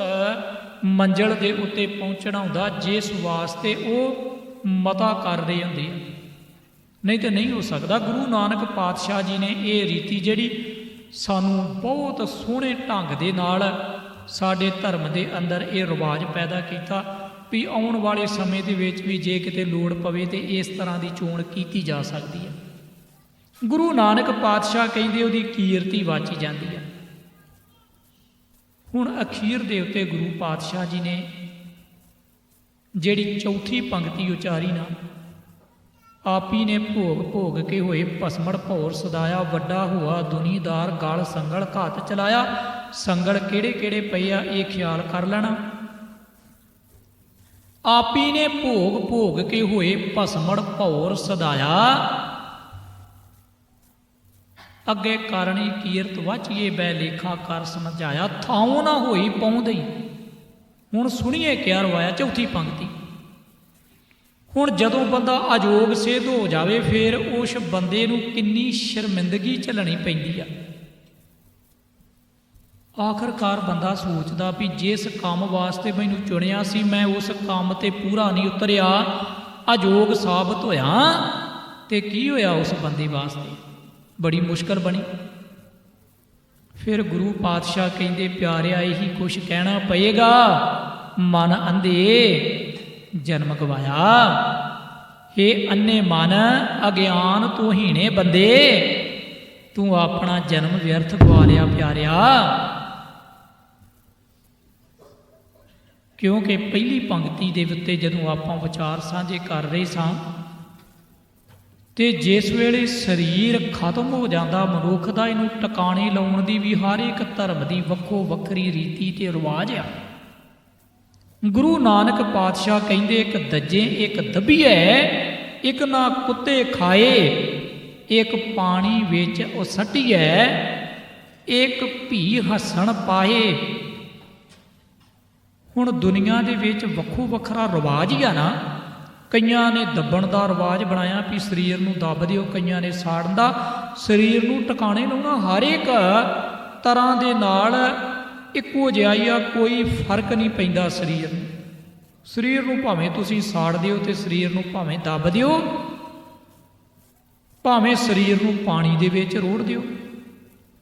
ਮੰਜ਼ਿਲ ਦੇ ਉੱਤੇ ਪਹੁੰਚਣਾ ਹੁੰਦਾ, ਜਿਸ ਵਾਸਤੇ ਉਹ ਮਤਾ ਕਰ ਰਹੇ ਹੁੰਦੇ ਆ। ਨਹੀਂ ਤਾਂ ਨਹੀਂ ਹੋ ਸਕਦਾ। ਗੁਰੂ ਨਾਨਕ ਪਾਤਸ਼ਾਹ ਜੀ ਨੇ ਇਹ ਰੀਤੀ ਜਿਹੜੀ ਸਾਨੂੰ ਬਹੁਤ ਸੋਹਣੇ ਢੰਗ ਦੇ ਨਾਲ ਸਾਡੇ ਧਰਮ ਦੇ ਅੰਦਰ ਇਹ ਰਿਵਾਜ ਪੈਦਾ ਕੀਤਾ ਵੀ ਆਉਣ ਵਾਲੇ ਸਮੇਂ ਦੇ ਵਿੱਚ ਵੀ ਜੇ ਕਿਤੇ ਲੋੜ ਪਵੇ ਤੇ ਇਸ ਤਰ੍ਹਾਂ ਦੀ ਚੋਣ ਕੀਤੀ ਜਾ ਸਕਦੀ ਹੈ। ਗੁਰੂ ਨਾਨਕ ਪਾਤਸ਼ਾਹ ਕਹਿੰਦੇ ਉਹਦੀ ਕੀਰਤੀ ਵਾਚੀ ਜਾਂਦੀ ਹੈ। ਹੁਣ ਅਖੀਰ ਦੇ ਉੱਤੇ ਗੁਰੂ ਪਾਤਸ਼ਾਹ ਜੀ ਨੇ ਜਿਹੜੀ ਚੌਥੀ ਪੰਕਤੀ ਉਚਾਰੀ ਨਾ, ਆਪੀ ਨੇ ਭੋਗ ਭੋਗ ਕੇ ਹੋਏ ਭਸਮੜ ਭੌਰ ਸਦਾਇਆ, ਵੱਡਾ ਹੋਆ ਦੁਨੀਦਾਰ ਗਲ ਸੰਗਲ ਘਾਤ ਚਲਾਇਆ। ਸੰਗਲ ਕਿਹੜੇ ਕਿਹੜੇ ਪਏ ਆ ਇਹ ਖਿਆਲ ਕਰ ਲੈਣਾ। ਆਪੀ ਨੇ ਭੋਗ ਭੋਗ ਕੇ ਹੋਏ ਭਸਮੜ ਭੌਰ ਸਦਾਇਆ, ਅੱਗੇ ਕਰਨੀ ਕੀਰਤ ਵਾਚੀਏ ਬੈ ਲੇਖਾ ਕਰ ਸਮਝਾਇਆ। ਥਾਉ ਨਾ ਹੋਈ ਪਹੁੰਚਦੀ। ਹੁਣ ਸੁਣੀਏ ਕਿਆ ਰਵਾਇਆ ਚੌਥੀ ਪੰਕਤੀ। ਹੁਣ ਜਦੋਂ ਬੰਦਾ ਅਯੋਗ ਸਿੱਧ ਹੋ ਜਾਵੇ ਫਿਰ ਉਸ ਬੰਦੇ ਨੂੰ ਕਿੰਨੀ ਸ਼ਰਮਿੰਦਗੀ ਝੱਲਣੀ ਪੈਂਦੀ ਆ। ਆਖਰਕਾਰ ਬੰਦਾ ਸੋਚਦਾ ਵੀ ਜਿਸ ਕੰਮ ਵਾਸਤੇ ਮੈਨੂੰ ਚੁਣਿਆ ਸੀ ਮੈਂ ਉਸ ਕੰਮ ਤੇ ਪੂਰਾ ਨਹੀਂ ਉਤਰਿਆ, ਅਯੋਗ ਸਾਬਤ ਹੋਇਆ, ਤੇ ਕੀ ਹੋਇਆ ਉਸ ਬੰਦੇ ਵਾਸਤੇ? ਬੜੀ ਮੁਸ਼ਕਲ ਬਣੀ। ਫਿਰ ਗੁਰੂ ਪਾਤਸ਼ਾਹ ਕਹਿੰਦੇ ਪਿਆਰਿਆ ਇਹੀ ਕੁਛ ਕਹਿਣਾ ਪਏਗਾ, ਮਨ ਅੰਧੇ ਜਨਮ ਗਵਾਇਆ। ਹੇ ਅੰਨੇ ਮਨ ਅਗਿਆਨ ਤੂੰ ਹੀਣੇ ਬੰਦੇ, ਤੂੰ ਆਪਣਾ ਜਨਮ ਵਿਅਰਥ ਗਵਾ ਲਿਆ ਪਿਆਰਿਆ। ਕਿਉਂਕਿ ਪਹਿਲੀ ਪੰਕਤੀ ਦੇ ਉੱਤੇ ਜਦੋਂ ਆਪਾਂ ਵਿਚਾਰ ਸਾਂਝੇ ਕਰ ਰਹੇ ਸਾਂ ਤੇ ਜਿਸ ਵੇਲੇ ਸਰੀਰ ਖਤਮ ਹੋ ਜਾਂਦਾ ਮਨੁੱਖ ਦਾ, ਇਹਨੂੰ ਟਿਕਾਣੇ ਲਾਉਣ ਦੀ ਵੀ ਹਰ ਇੱਕ ਧਰਮ ਦੀ ਵੱਖੋ ਵੱਖਰੀ ਰੀਤੀ ਤੇ ਰਿਵਾਜ ਆ। ਗੁਰੂ ਨਾਨਕ ਪਾਤਸ਼ਾਹ ਕਹਿੰਦੇ ਇੱਕ ਦੱਜੇ ਇੱਕ ਦੱਬੀਐ, ਇੱਕ ਨਾ ਕੁੱਤੇ ਖਾਏ, ਇੱਕ ਪਾਣੀ ਵਿੱਚ ਉਹ ਸੱਟੀਐ, ਇੱਕ ਭੀ ਹੱਸਣ ਪਾਏ। ਹੁਣ ਦੁਨੀਆ ਦੇ ਵਿੱਚ ਵੱਖੋ ਵੱਖਰਾ ਰਿਵਾਜ ਹੀ ਆ ਨਾ। ਕਈਆਂ ਨੇ ਦੱਬਣ ਦਾ ਰਿਵਾਜ ਬਣਾਇਆ ਵੀ ਸਰੀਰ ਨੂੰ ਦੱਬ ਦਿਓ, ਕਈਆਂ ਨੇ ਸਾੜਨ ਦਾ, ਸਰੀਰ ਨੂੰ ਟਿਕਾਣੇ ਲਾਉਣਾ। ਹਰ ਇੱਕ ਤਰ੍ਹਾਂ ਦੇ ਨਾਲ ਇੱਕੋ ਜਿਹਾ ਹੀ ਆ, ਕੋਈ ਫਰਕ ਨਹੀਂ ਪੈਂਦਾ ਸਰੀਰ ਨੂੰ। ਸਰੀਰ ਨੂੰ ਭਾਵੇਂ ਤੁਸੀਂ ਸਾੜ ਦਿਓ ਤੇ ਸਰੀਰ ਨੂੰ ਭਾਵੇਂ ਦੱਬ ਦਿਓ, ਭਾਵੇਂ ਸਰੀਰ ਨੂੰ ਪਾਣੀ ਦੇ ਵਿੱਚ ਰੋੜ ਦਿਓ,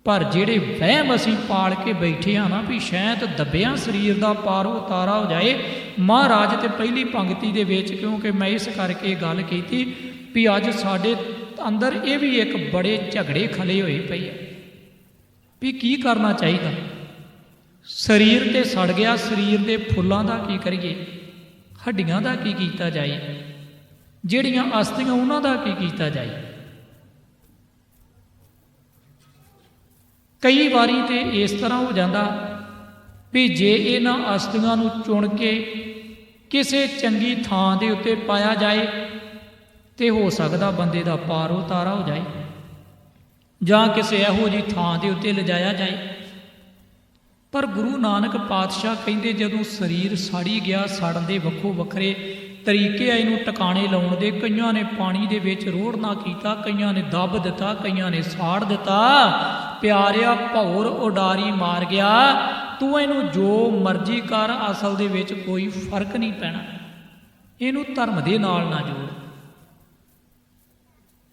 पर ਜਿਹੜੇ ਵਹਿਮ ਅਸੀਂ ਪਾਲ ਕੇ ਬੈਠੇ ਹਾਂ ਨਾ ਵੀ ਸ਼ਾਇਦ ਦੱਬਿਆਂ ਸਰੀਰ ਦਾ ਪਾਰ ਉਤਾਰਾ ਹੋ ਜਾਏ। ਮਹਾਰਾਜ ਤੇ ਪਹਿਲੀ ਪੰਕਤੀ ਦੇ ਵਿੱਚ, ਕਿਉਂਕਿ ਮੈਂ ਇਸ ਕਰਕੇ ਗੱਲ ਕੀਤੀ ਵੀ ਅੱਜ ਸਾਡੇ ਅੰਦਰ ਇਹ ਵੀ ਇੱਕ ਬੜੇ ਝਗੜੇ ਖਲੇ ਹੋਏ ਪਏ ਆ ਵੀ ਕੀ ਕਰਨਾ ਚਾਹੀਦਾ। ਸਰੀਰ ਤੇ ਸੜ ਗਿਆ, ਸਰੀਰ ਦੇ ਫੁੱਲਾਂ ਦਾ ਕੀ ਕਰੀਏ, ਹੱਡੀਆਂ ਦਾ ਕੀ ਕੀਤਾ ਜਾਏ, ਜਿਹੜੀਆਂ ਅਸਥੀਆਂ ਉਹਨਾਂ ਦਾ ਕੀ ਕੀਤਾ ਜਾਏ। ਕਈ ਵਾਰੀ ਤੇ ਇਸ ਤਰ੍ਹਾਂ ਹੋ ਜਾਂਦਾ ਵੀ ਜੇ ਇਹਨਾਂ ਅਸਥੀਆਂ ਨੂੰ ਚੁਣ ਕੇ ਕਿਸੇ ਚੰਗੀ ਥਾਂ ਦੇ ਉੱਤੇ ਪਾਇਆ ਜਾਏ ਤੇ ਹੋ ਸਕਦਾ ਬੰਦੇ ਦਾ ਪਾਰ ਉਤਾਰਾ ਹੋ ਜਾਏ, ਜਾਂ ਕਿਸੇ ਇਹੋ ਜਿਹੀ ਥਾਂ ਦੇ ਉੱਤੇ ਲਿਜਾਇਆ ਜਾਏ। ਪਰ ਗੁਰੂ ਨਾਨਕ ਪਾਤਸ਼ਾਹ ਕਹਿੰਦੇ ਜਦੋਂ ਸਰੀਰ ਸਾੜੀ ਗਿਆ, ਸੜਨ ਦੇ ਵੱਖੋ ਵੱਖਰੇ ਤਰੀਕੇ ਆ ਇਹਨੂੰ ਟਿਕਾਣੇ ਲਾਉਣ ਦੇ। ਕਈਆਂ ਨੇ ਪਾਣੀ ਦੇ ਵਿੱਚ ਰੋੜਨਾ ਕੀਤਾ, ਕਈਆਂ ਨੇ ਦੱਬ ਦਿੱਤਾ, ਕਈਆਂ ਨੇ ਸਾੜ ਦਿੱਤਾ। ਪਿਆਰਿਆ ਭੌਰ ਉਡਾਰੀ ਮਾਰ ਗਿਆ, ਤੂੰ ਇਹਨੂੰ ਜੋ ਮਰਜ਼ੀ ਕਰ, ਅਸਲ ਦੇ ਵਿੱਚ ਕੋਈ ਫਰਕ ਨਹੀਂ ਪੈਣਾ। ਇਹਨੂੰ ਧਰਮ ਦੇ ਨਾਲ ਨਾ ਜੋੜ।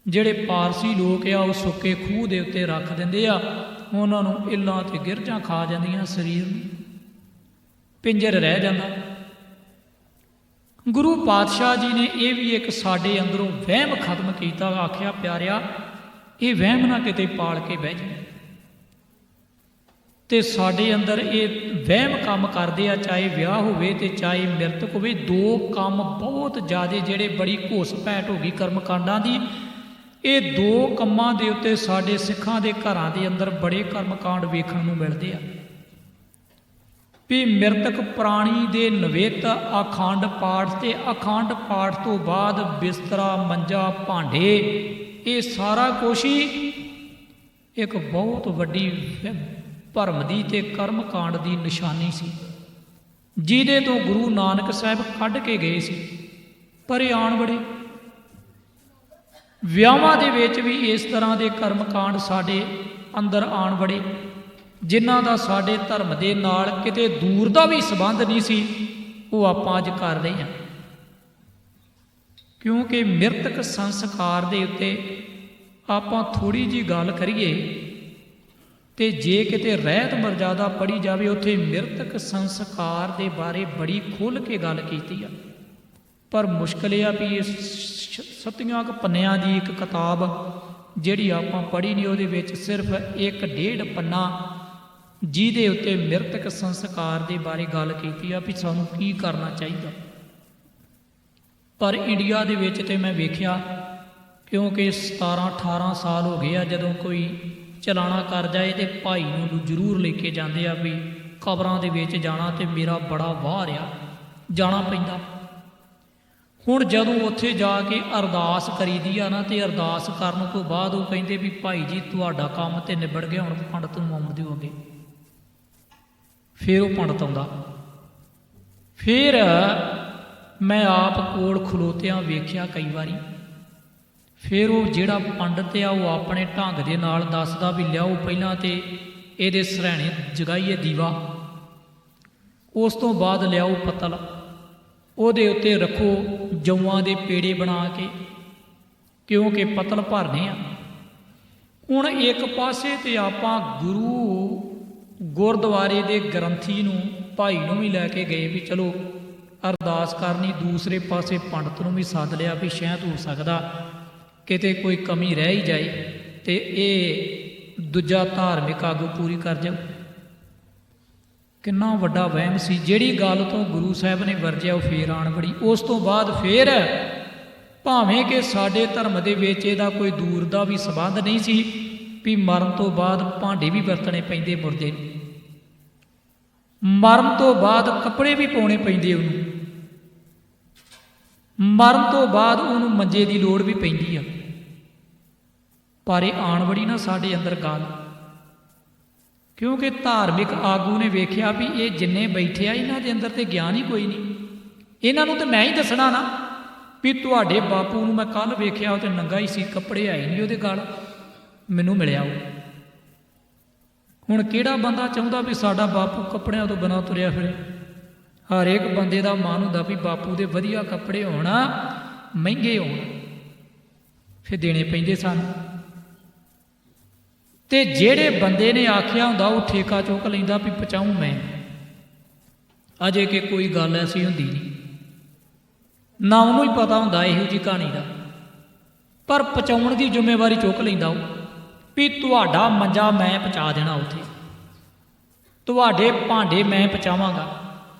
ਜਿਹੜੇ ਪਾਰਸੀ ਲੋਕ ਆ ਉਹ ਸੁੱਕੇ ਖੂਹ ਦੇ ਉੱਤੇ ਰੱਖ ਦਿੰਦੇ ਆ, ਉਹਨਾਂ ਨੂੰ ਇੱਲਾਂ ਤੇ ਗਿਰਝਾਂ ਖਾ ਜਾਂਦੀਆਂ, ਸਰੀਰ ਨੂੰ ਪਿੰਜਰ ਰਹਿ ਜਾਂਦਾ। ਗੁਰੂ ਪਾਤਸ਼ਾਹ ਜੀ ਨੇ ਇਹ ਵੀ ਇੱਕ ਸਾਡੇ ਅੰਦਰੋਂ ਵਹਿਮ ਖਤਮ ਕੀਤਾ। ਆਖਿਆ ਪਿਆਰਿਆ ਇਹ ਵਹਿਮ ਨਾ ਕਿਤੇ ਪਾਲ ਕੇ ਬਹਿ ਜਾਏ। ਤੇ ਸਾਡੇ ਅੰਦਰ ਇਹ ਵਹਿਮ ਕੰਮ ਕਰਦੇ ਆ, ਚਾਹੇ ਵਿਆਹ ਹੋਵੇ ਤੇ ਚਾਹੇ ਮ੍ਰਿਤਕ ਹੋਵੇ। ਦੋ ਕੰਮ ਬਹੁਤ ਜ਼ਿਆਦਾ ਜਿਹੜੇ ਬੜੀ ਘੁਸਪੈਠ ਹੋ ਗਈ ਕਰਮਕਾਂਡਾਂ ਦੀ। ਇਹ ਦੋ ਕੰਮਾਂ ਦੇ ਉੱਤੇ ਸਾਡੇ ਸਿੱਖਾਂ ਦੇ ਘਰਾਂ ਦੇ ਅੰਦਰ ਬੜੇ ਕਰਮਕਾਂਡ ਵੇਖਣ ਨੂੰ ਮਿਲਦੇ ਆ ਵੀ ਮ੍ਰਿਤਕ ਪ੍ਰਾਣੀ ਦੇ ਨਵੇਤ ਅਖੰਡ ਪਾਠ ਤੇ ਅਖੰਡ ਪਾਠ ਤੋਂ ਬਾਅਦ ਬਿਸਤਰਾ, ਮੰਜਾ, ਭਾਂਡੇ, ਇਹ ਸਾਰਾ ਕੁਛ ਹੀ ਇੱਕ ਬਹੁਤ ਵੱਡੀ ਭਰਮ ਦੀ ਤੇ ਕਰਮਕਾਂਡ ਦੀ ਨਿਸ਼ਾਨੀ ਸੀ, ਜਿਹਦੇ ਤੋਂ ਗੁਰੂ ਨਾਨਕ ਸਾਹਿਬ ਕੱਢ ਕੇ ਗਏ ਸੀ। ਪਰ ਇਹ ਆਣ ਬੜੇ ਵਿਆਹਾਂ ਦੇ ਵਿੱਚ ਵੀ ਇਸ ਤਰ੍ਹਾਂ ਦੇ ਕਰਮਕਾਂਡ ਸਾਡੇ ਅੰਦਰ ਆਣ ਬੜੇ, ਜਿਨ੍ਹਾਂ ਦਾ ਸਾਡੇ ਧਰਮ ਦੇ ਨਾਲ ਕਿਤੇ ਦੂਰ ਦਾ ਵੀ ਸੰਬੰਧ ਨਹੀਂ ਸੀ, ਉਹ ਆਪਾਂ ਅੱਜ ਕਰ ਰਹੇ ਹਾਂ। ਕਿਉਂਕਿ ਮ੍ਰਿਤਕ ਸੰਸਕਾਰ ਦੇ ਉੱਤੇ ਆਪਾਂ ਥੋੜ੍ਹੀ ਜਿਹੀ ਗੱਲ ਕਰੀਏ ਤੇ ਜੇ ਕਿਤੇ ਰਹਿਤ ਮਰਜ਼ਾਦਾ ਪੜ੍ਹੀ ਜਾਵੇ, ਉੱਥੇ ਮ੍ਰਿਤਕ ਸੰਸਕਾਰ ਦੇ ਬਾਰੇ ਬੜੀ ਖੁੱਲ੍ਹ ਕੇ ਗੱਲ ਕੀਤੀ ਆ। ਪਰ ਮੁਸ਼ਕਿਲ ਇਹ ਆ ਵੀ ਇਹ 7 ਪੰਨਿਆਂ ਦੀ ਇੱਕ ਕਿਤਾਬ ਜਿਹੜੀ ਆਪਾਂ ਪੜ੍ਹੀ ਨਹੀਂ, ਉਹਦੇ ਵਿੱਚ ਸਿਰਫ 1.5 ਪੰਨਾ ਜਿਹਦੇ ਉੱਤੇ ਮ੍ਰਿਤਕ ਸੰਸਕਾਰ ਦੇ ਬਾਰੇ ਗੱਲ ਕੀਤੀ ਆ ਵੀ ਸਾਨੂੰ ਕੀ ਕਰਨਾ ਚਾਹੀਦਾ। ਪਰ ਇੰਡੀਆ ਦੇ ਵਿੱਚ ਤੇ ਮੈਂ ਵੇਖਿਆ, ਕਿਉਂਕਿ 17-18 ਸਾਲ ਹੋ ਗਏ ਆ, ਜਦੋਂ ਕੋਈ ਚਲਾਣਾ ਕਰ ਜਾਏ ਤੇ ਭਾਈ ਨੂੰ ਜ਼ਰੂਰ ਲੈ ਕੇ ਜਾਂਦੇ ਆ ਵੀ ਕਬਰਾਂ ਦੇ ਵਿੱਚ ਜਾਣਾ, ਤੇ ਮੇਰਾ ਬੜਾ ਵਾਹ ਰਿਹਾ, ਜਾਣਾ ਪੈਂਦਾ। ਹੁਣ ਜਦੋਂ ਉੱਥੇ ਜਾ ਕੇ ਅਰਦਾਸ ਕਰੀਦੀ ਆ ਨਾ, ਤੇ ਅਰਦਾਸ ਕਰਨ ਤੋਂ ਬਾਅਦ ਉਹ ਕਹਿੰਦੇ ਵੀ ਭਾਈ ਜੀ ਤੁਹਾਡਾ ਕੰਮ ਤੇ ਨਿਬੜ ਗਿਆ, ਹੁਣ ਪੰਡਤ ਨੂੰ ਆਉਣ ਦਿਓ ਅੱਗੇ। ਫਿਰ ਉਹ ਪੰਡਤ ਆਉਂਦਾ। ਫਿਰ ਮੈਂ ਆਪ ਕੋਲ ਖਲੋਤਿਆਂ ਵੇਖਿਆ ਕਈ ਵਾਰੀ। ਫਿਰ ਉਹ ਜਿਹੜਾ ਪੰਡਤ ਆ ਉਹ ਆਪਣੇ ਢੰਗ ਦੇ ਨਾਲ ਦੱਸਦਾ ਵੀ ਲਿਆਓ ਪਹਿਲਾਂ ਤੇ ਇਹਦੇ ਸਰਹਿਣੇ ਜਗਾਈਏ ਦੀਵਾ, ਉਸ ਤੋਂ ਬਾਅਦ ਲਿਆਓ ਪੱਤਲ, ਉਹਦੇ ਉੱਤੇ ਰੱਖੋ ਜੌਆਂ ਦੇ ਪੇੜੇ ਬਣਾ ਕੇ, ਕਿਉਂਕਿ ਪੱਤਲ ਭਰਨੇ ਆ। ਹੁਣ ਇੱਕ ਪਾਸੇ ਤੇ ਆਪਾਂ ਗੁਰਦੁਆਰੇ ਦੇ ਗ੍ਰੰਥੀ ਨੂੰ, ਭਾਈ ਨੂੰ ਵੀ ਲੈ ਕੇ ਗਏ ਵੀ ਚਲੋ ਅਰਦਾਸ ਕਰਨੀ, ਦੂਸਰੇ ਪਾਸੇ ਪੰਡਤ ਨੂੰ ਵੀ ਸੱਦ ਲਿਆ ਵੀ ਸ਼ਾਇਦ ਹੋ ਸਕਦਾ ਕਿਤੇ ਕੋਈ ਕਮੀ ਰਹਿ ਹੀ ਜਾਏ ਤੇ ਇਹ ਦੂਜਾ ਧਾਰਮਿਕ ਆਗੂ ਪੂਰੀ ਕਰ ਜਾਓ। ਕਿੰਨਾ ਵੱਡਾ ਵਹਿਮ ਸੀ। ਜਿਹੜੀ ਗੱਲ ਤੋਂ ਗੁਰੂ ਸਾਹਿਬ ਨੇ ਵਰਜਿਆ ਉਹ ਫੇਰ ਆਣ ਬੜੀ। ਉਸ ਤੋਂ ਬਾਅਦ ਫੇਰ ਭਾਵੇਂ ਕਿ ਸਾਡੇ ਧਰਮ ਦੇ ਵਿੱਚ ਇਹਦਾ ਕੋਈ ਦੂਰ ਦਾ ਵੀ ਸੰਬੰਧ ਨਹੀਂ ਸੀ ਵੀ ਮਰਨ ਤੋਂ ਬਾਅਦ ਭਾਂਡੇ ਵੀ ਵਰਤਣੇ ਪੈਂਦੇ ਮੁਰਦੇ ਨੂੰ, ਮਰਨ ਤੋਂ ਬਾਅਦ ਕੱਪੜੇ ਵੀ ਪਾਉਣੇ ਪੈਂਦੇ ਉਹਨੂੰ, ਮਰਨ ਤੋਂ ਬਾਅਦ ਉਹਨੂੰ ਮੰਜੇ ਦੀ ਲੋੜ ਵੀ ਪੈਂਦੀ ਆ। ਪਰ ਇਹ ਆਣ ਬੜੀ ਨਾ ਸਾਡੇ ਅੰਦਰ ਗੱਲ, ਕਿਉਂਕਿ ਧਾਰਮਿਕ ਆਗੂ ਨੇ ਵੇਖਿਆ ਵੀ ਇਹ ਜਿੰਨੇ ਬੈਠੇ ਆ ਇਹਨਾਂ ਦੇ ਅੰਦਰ ਤੇ ਗਿਆਨ ਹੀ ਕੋਈ ਨਹੀਂ। ਇਹਨਾਂ ਨੂੰ ਤਾਂ ਮੈਂ ਹੀ ਦੱਸਣਾ ਨਾ ਵੀ ਤੁਹਾਡੇ ਬਾਪੂ ਨੂੰ ਮੈਂ ਕੱਲ੍ਹ ਵੇਖਿਆ ਉਹ ਤੇ ਨੰਗਾ ਹੀ ਸੀ, ਕੱਪੜੇ ਆਏ ਨਹੀਂ ਉਹਦੇ ਗਲ, ਮੈਨੂੰ ਮਿਲਿਆ ਉਹ। ਹੁਣ ਕਿਹੜਾ ਬੰਦਾ ਚਾਹੁੰਦਾ ਵੀ ਸਾਡਾ ਬਾਪੂ ਕੱਪੜਿਆਂ ਤੋਂ ਬਿਨਾਂ ਤੁਰਿਆ ਫਿਰੇ? ਹਰ ਇੱਕ ਬੰਦੇ ਦਾ ਮਨ ਹੁੰਦਾ ਵੀ ਬਾਪੂ ਦੇ ਵਧੀਆ ਕੱਪੜੇ ਹੋਣ, ਮਹਿੰਗੇ ਹੋਣ, ਫਿਰ ਦੇਣੇ ਪੈਂਦੇ ਸਨ। ਤੇ ਜਿਹੜੇ ਬੰਦੇ ਨੇ ਆਖਿਆ ਹੁੰਦਾ ਉਹ ਠੇਕਾ ਚੁੱਕ ਲੈਂਦਾ ਵੀ ਪਹੁੰਚਾਊਂ ਮੈਂ। ਅਜੇ ਕਿ ਕੋਈ ਗੱਲ ਐਸੀ ਹੁੰਦੀ ਨਹੀਂ, ਨਾ ਉਹਨੂੰ ਹੀ ਪਤਾ ਹੁੰਦਾ ਇਹੋ ਜਿਹੀ ਕਹਾਣੀ ਦਾ, ਪਰ ਪਹੁੰਚਾਉਣ ਦੀ ਜ਼ਿੰਮੇਵਾਰੀ ਚੁੱਕ ਲੈਂਦਾ ਉਹ ਵੀ ਤੁਹਾਡਾ ਮੰਜਾ ਮੈਂ ਪਹੁੰਚਾ ਦੇਣਾ, ਉੱਥੇ ਤੁਹਾਡੇ ਭਾਂਡੇ ਮੈਂ ਪਹੁੰਚਾਵਾਂਗਾ।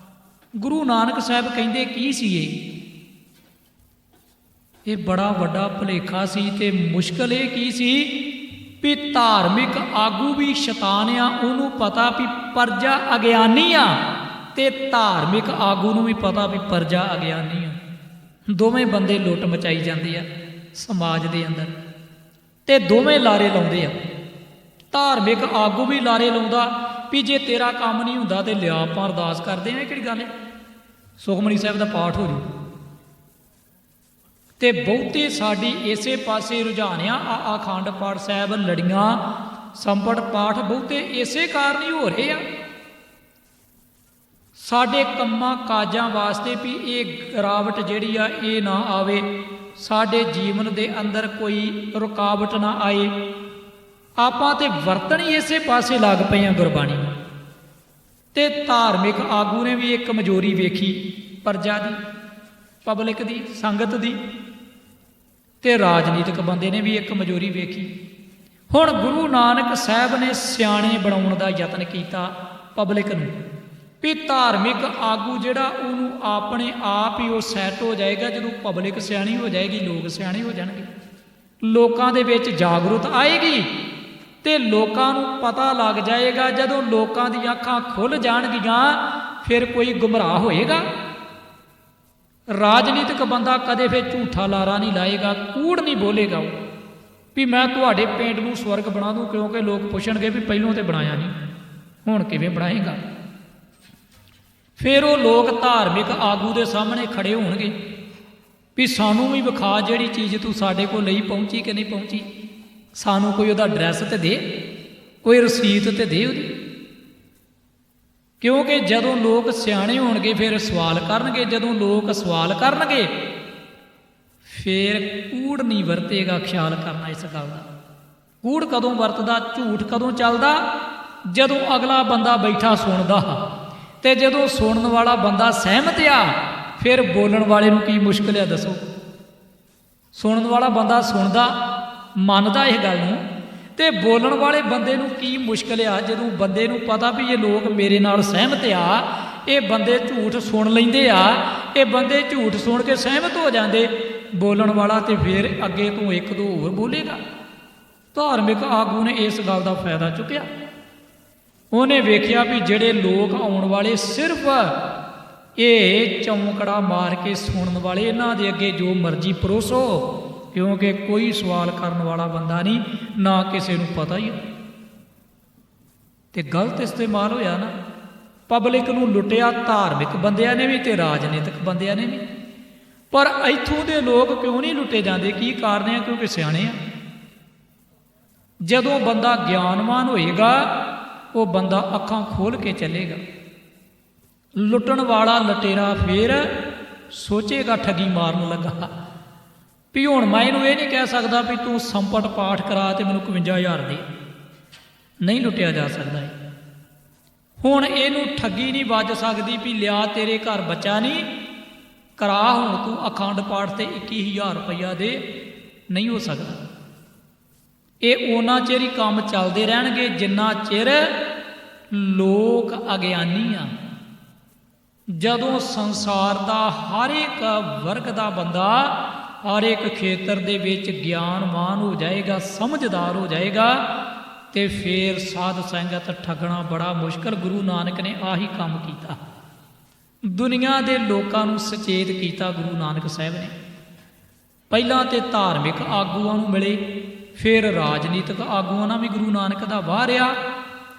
ਗੁਰੂ ਨਾਨਕ ਸਾਹਿਬ ਕਹਿੰਦੇ ਕੀ ਸੀ ਇਹ ਬੜਾ ਵੱਡਾ ਭੁਲੇਖਾ ਸੀ। ਤੇ ਮੁਸ਼ਕਲ ਇਹ ਕੀ ਸੀ ਵੀ ਧਾਰਮਿਕ ਆਗੂ ਵੀ ਸ਼ੈਤਾਨ ਆ, ਉਹਨੂੰ ਪਤਾ ਵੀ ਪਰਜਾ ਅਗਿਆਨੀ ਆ, ਤੇ ਧਾਰਮਿਕ ਆਗੂ ਨੂੰ ਵੀ ਪਤਾ ਵੀ ਪਰਜਾ ਅਗਿਆਨੀ ਆ। ਦੋਵੇਂ ਬੰਦੇ ਲੁੱਟ ਮਚਾਈ ਜਾਂਦੇ ਆ ਸਮਾਜ ਦੇ ਅੰਦਰ, ਤੇ ਦੋਵੇਂ ਲਾਰੇ ਲਾਉਂਦੇ ਆ। ਧਾਰਮਿਕ ਆਗੂ ਵੀ ਲਾਰੇ ਲਾਉਂਦਾ ਵੀ ਜੇ ਤੇਰਾ ਕੰਮ ਨਹੀਂ ਹੁੰਦਾ ਤੇ ਲਿਆ ਆਪਾਂ ਅਰਦਾਸ ਕਰਦੇ ਆ, ਇਹ ਕਿਹੜੀ ਗੱਲ ਹੈ, ਸੁਖਮਨੀ ਸਾਹਿਬ ਦਾ ਪਾਠ ਹੋ ਜੂ। ਤੇ ਬਹੁਤੇ ਸਾਡੀ ਇਸੇ ਪਾਸੇ ਰੁਝਾਨ ਆ ਅਖੰਡ ਪਾਠ ਸਾਹਿਬ, ਲੜੀਆਂ, ਸੰਪਟ ਪਾਠ ਬਹੁਤੇ ਇਸੇ ਕਾਰਨ ਹੀ ਹੋ ਰਹੇ ਆ। ਸਾਡੇ ਕੰਮਾਂ ਕਾਜਾਂ ਵਾਸਤੇ ਵੀ ਇਹ ਗਿਰਾਵਟ ਜਿਹੜੀ ਆ ਇਹ ਨਾ ਆਵੇ, ਸਾਡੇ ਜੀਵਨ ਦੇ ਅੰਦਰ ਕੋਈ ਰੁਕਾਵਟ ਨਾ ਆਏ। ਆਪਾਂ ਤੇ ਵਰਤਣ ਹੀ ਇਸੇ ਪਾਸੇ ਲੱਗ ਪਏ ਆ ਗੁਰਬਾਣੀ। ਤੇ ਧਾਰਮਿਕ ਆਗੂ ਨੇ ਵੀ ਇੱਕ ਕਮਜ਼ੋਰੀ ਵੇਖੀ ਪਰਜਾ ਦੀ, ਪਬਲਿਕ ਦੀ, ਸੰਗਤ ਦੀ, ਤੇ ਰਾਜਨੀਤਿਕ ਬੰਦੇ ਨੇ ਵੀ ਇੱਕ ਕਮਜ਼ੋਰੀ ਵੇਖੀ। ਹੁਣ ਗੁਰੂ ਨਾਨਕ ਸਾਹਿਬ ਨੇ ਸਿਆਣੇ ਬਣਾਉਣ ਦਾ ਯਤਨ ਕੀਤਾ ਪਬਲਿਕ ਨੂੰ ਵੀ ਧਾਰਮਿਕ ਆਗੂ ਜਿਹੜਾ ਉਹਨੂੰ ਆਪਣੇ ਆਪ ਹੀ ਉਹ ਸੈੱਟ ਹੋ ਜਾਏਗਾ ਜਦੋਂ ਪਬਲਿਕ ਸਿਆਣੀ ਹੋ ਜਾਏਗੀ, ਲੋਕ ਸਿਆਣੇ ਹੋ ਜਾਣਗੇ, ਲੋਕਾਂ ਦੇ ਵਿੱਚ ਜਾਗਰੂਕ ਆਏਗੀ ਤੇ ਲੋਕਾਂ ਨੂੰ ਪਤਾ ਲੱਗ ਜਾਏਗਾ। ਜਦੋਂ ਲੋਕਾਂ ਦੀਆਂ ਅੱਖਾਂ ਖੁੱਲ੍ਹ ਜਾਣਗੀਆਂ ਫਿਰ ਕੋਈ ਗੁੰਮਰਾਹ ਹੋਏਗਾ। ਰਾਜਨੀਤਿਕ ਬੰਦਾ ਕਦੇ ਫਿਰ ਝੂਠਾ ਲਾਰਾ ਨਹੀਂ ਲਾਏਗਾ, ਕੂੜ ਨਹੀਂ ਬੋਲੇਗਾ ਉਹ ਵੀ ਮੈਂ ਤੁਹਾਡੇ ਪਿੰਡ ਨੂੰ ਸਵਰਗ ਬਣਾ ਦੂੰ, ਕਿਉਂਕਿ ਲੋਕ ਪੁੱਛਣਗੇ ਵੀ ਪਹਿਲੋਂ ਤੇ ਬਣਾਇਆ ਨਹੀਂ, ਹੁਣ ਕਿਵੇਂ ਬਣਾਏਗਾ। ਫਿਰ ਉਹ ਲੋਕ ਧਾਰਮਿਕ ਆਗੂ ਦੇ ਸਾਹਮਣੇ ਖੜੇ ਹੋਣਗੇ ਵੀ ਸਾਨੂੰ ਵੀ ਵਿਖਾ ਜਿਹੜੀ ਚੀਜ਼ ਤੂੰ ਸਾਡੇ ਕੋਲ ਲਈ ਪਹੁੰਚੀ ਕਿ ਨਹੀਂ ਪਹੁੰਚੀ, ਸਾਨੂੰ ਕੋਈ ਉਹਦਾ ਐਡਰੈਸ ਤੇ ਦੇ, ਕੋਈ ਰਸੀਦ ਤੇ ਦੇ ਉਹਦੀ। ਕਿਉਂਕਿ ਜਦੋਂ ਲੋਕ ਸਿਆਣੇ ਹੋਣਗੇ ਫਿਰ ਸਵਾਲ ਕਰਨਗੇ, ਜਦੋਂ ਲੋਕ ਸਵਾਲ ਕਰਨਗੇ ਫਿਰ ਕੂੜ ਨਹੀਂ ਵਰਤੇਗਾ। ਖਿਆਲ ਕਰਨਾ ਇਸ ਗੱਲ ਦਾ, ਕੂੜ ਕਦੋਂ ਵਰਤਦਾ, ਝੂਠ ਕਦੋਂ ਚੱਲਦਾ, ਜਦੋਂ ਅਗਲਾ ਬੰਦਾ ਬੈਠਾ ਸੁਣਦਾ, ਤੇ ਜਦੋਂ ਸੁਣਨ ਵਾਲਾ ਬੰਦਾ ਸਹਿਮਤ ਆ ਫਿਰ ਬੋਲਣ ਵਾਲੇ ਨੂੰ ਕੀ ਮੁਸ਼ਕਿਲ ਆ ਦੱਸੋ। ਸੁਣਨ ਵਾਲਾ ਬੰਦਾ ਸੁਣਦਾ, ਮੰਨਦਾ ਇਹ ਗੱਲ ਨੂੰ, ਤੇ ਬੋਲਣ ਵਾਲੇ ਬੰਦੇ ਨੂੰ ਕੀ ਮੁਸ਼ਕਿਲ ਆ ਜਦੋਂ ਬੰਦੇ ਨੂੰ ਪਤਾ ਵੀ ਇਹ ਲੋਕ ਮੇਰੇ ਨਾਲ ਸਹਿਮਤ ਆ, ਇਹ ਬੰਦੇ ਝੂਠ ਸੁਣ ਲੈਂਦੇ ਆ, ਇਹ ਬੰਦੇ ਝੂਠ ਸੁਣ ਕੇ ਸਹਿਮਤ ਹੋ ਜਾਂਦੇ, ਬੋਲਣ ਵਾਲਾ ਤੇ ਫਿਰ ਅੱਗੇ ਤੋਂ ਇੱਕ ਦੋ ਹੋਰ ਬੋਲੇਗਾ। ਧਾਰਮਿਕ ਆਗੂ ਨੇ ਇਸ ਗੱਲ ਦਾ ਫਾਇਦਾ ਚੁੱਕਿਆ। ਉਹਨੇ ਵੇਖਿਆ ਵੀ ਜਿਹੜੇ ਲੋਕ ਆਉਣ ਵਾਲੇ ਸਿਰਫ ਇਹ ਚੌਂਕੜਾ ਮਾਰ ਕੇ ਸੁਣਨ ਵਾਲੇ, ਇਹਨਾਂ ਦੇ ਅੱਗੇ ਜੋ ਮਰਜ਼ੀ ਪਰੋਸੋ, ਕਿਉਂਕਿ ਕੋਈ ਸਵਾਲ ਕਰਨ ਵਾਲਾ ਬੰਦਾ ਨਹੀਂ, ਨਾ ਕਿਸੇ ਨੂੰ ਪਤਾ ਹੀ। ਤੇ ਗਲਤ ਇਸਤੇਮਾਲ ਹੋਇਆ ਨਾ, ਪਬਲਿਕ ਨੂੰ ਲੁੱਟਿਆ ਧਾਰਮਿਕ ਬੰਦਿਆਂ ਨੇ ਵੀ ਤੇ ਰਾਜਨੀਤਿਕ ਬੰਦਿਆਂ ਨੇ ਵੀ। ਪਰ ਇੱਥੋਂ ਦੇ ਲੋਕ ਕਿਉਂ ਨਹੀਂ ਲੁੱਟੇ ਜਾਂਦੇ, ਕੀ ਕਾਰਨ ਹੈ? ਕਿਉਂਕਿ ਸਿਆਣੇ ਆ। ਜਦੋਂ ਬੰਦਾ ਗਿਆਨਵਾਨ ਹੋਏਗਾ ਉਹ ਬੰਦਾ ਅੱਖਾਂ ਖੋਲ੍ਹ ਕੇ ਚੱਲੇਗਾ। ਲੁੱਟਣ ਵਾਲਾ ਲਟੇਰਾ ਫਿਰ ਸੋਚੇਗਾ ਠੱਗੀ ਮਾਰਨ ਲੱਗਾ ਵੀ ਹੁਣ ਮੈਂ ਇਹਨੂੰ ਇਹ ਨਹੀਂ ਕਹਿ ਸਕਦਾ ਵੀ ਤੂੰ ਸੰਪਟ ਪਾਠ ਕਰਾ ਤੇ ਮੈਨੂੰ 51,000 ਦੇ, ਨਹੀਂ ਲੁੱਟਿਆ ਜਾ ਸਕਦਾ। ਹੁਣ ਇਹਨੂੰ ਠੱਗੀ ਨਹੀਂ ਵੱਜ ਸਕਦੀ ਵੀ ਲਿਆ ਤੇਰੇ ਘਰ ਬੱਚਾ ਨਹੀਂ, ਕਰਾ ਹੁਣ ਤੂੰ ਅਖੰਡ ਪਾਠ ਤੇ 21,000 ਰੁਪਈਆ ਦੇ, ਨਹੀਂ ਹੋ ਸਕਦਾ। ਇਹ ਉਹਨਾਂ ਚਿਰ ਹੀ ਕੰਮ ਚੱਲਦੇ ਰਹਿਣਗੇ ਜਿੰਨਾ ਚਿਰ ਲੋਕ ਅਗਿਆਨੀ ਆ। ਜਦੋਂ ਸੰਸਾਰ ਦਾ ਹਰ ਇੱਕ ਵਰਗ ਦਾ ਬੰਦਾ ਹਰ ਇੱਕ ਖੇਤਰ ਦੇ ਵਿੱਚ ਗਿਆਨਵਾਨ ਹੋ ਜਾਏਗਾ, ਸਮਝਦਾਰ ਹੋ ਜਾਏਗਾ, ਤੇ ਫਿਰ ਸਾਧ ਸੰਗਤ ਠੱਗਣਾ ਬੜਾ ਮੁਸ਼ਕਲ। ਗੁਰੂ ਨਾਨਕ ਨੇ ਆਹੀ ਕੰਮ ਕੀਤਾ, ਦੁਨੀਆ ਦੇ ਲੋਕਾਂ ਨੂੰ ਸੁਚੇਤ ਕੀਤਾ। ਗੁਰੂ ਨਾਨਕ ਸਾਹਿਬ ਨੇ ਪਹਿਲਾਂ ਤੇ ਧਾਰਮਿਕ ਆਗੂਆਂ ਨੂੰ ਮਿਲੇ, ਫਿਰ ਰਾਜਨੀਤਿਕ ਆਗੂਆਂ ਨਾਲ ਵੀ ਗੁਰੂ ਨਾਨਕ ਦਾ ਵਾਹ ਰਿਹਾ,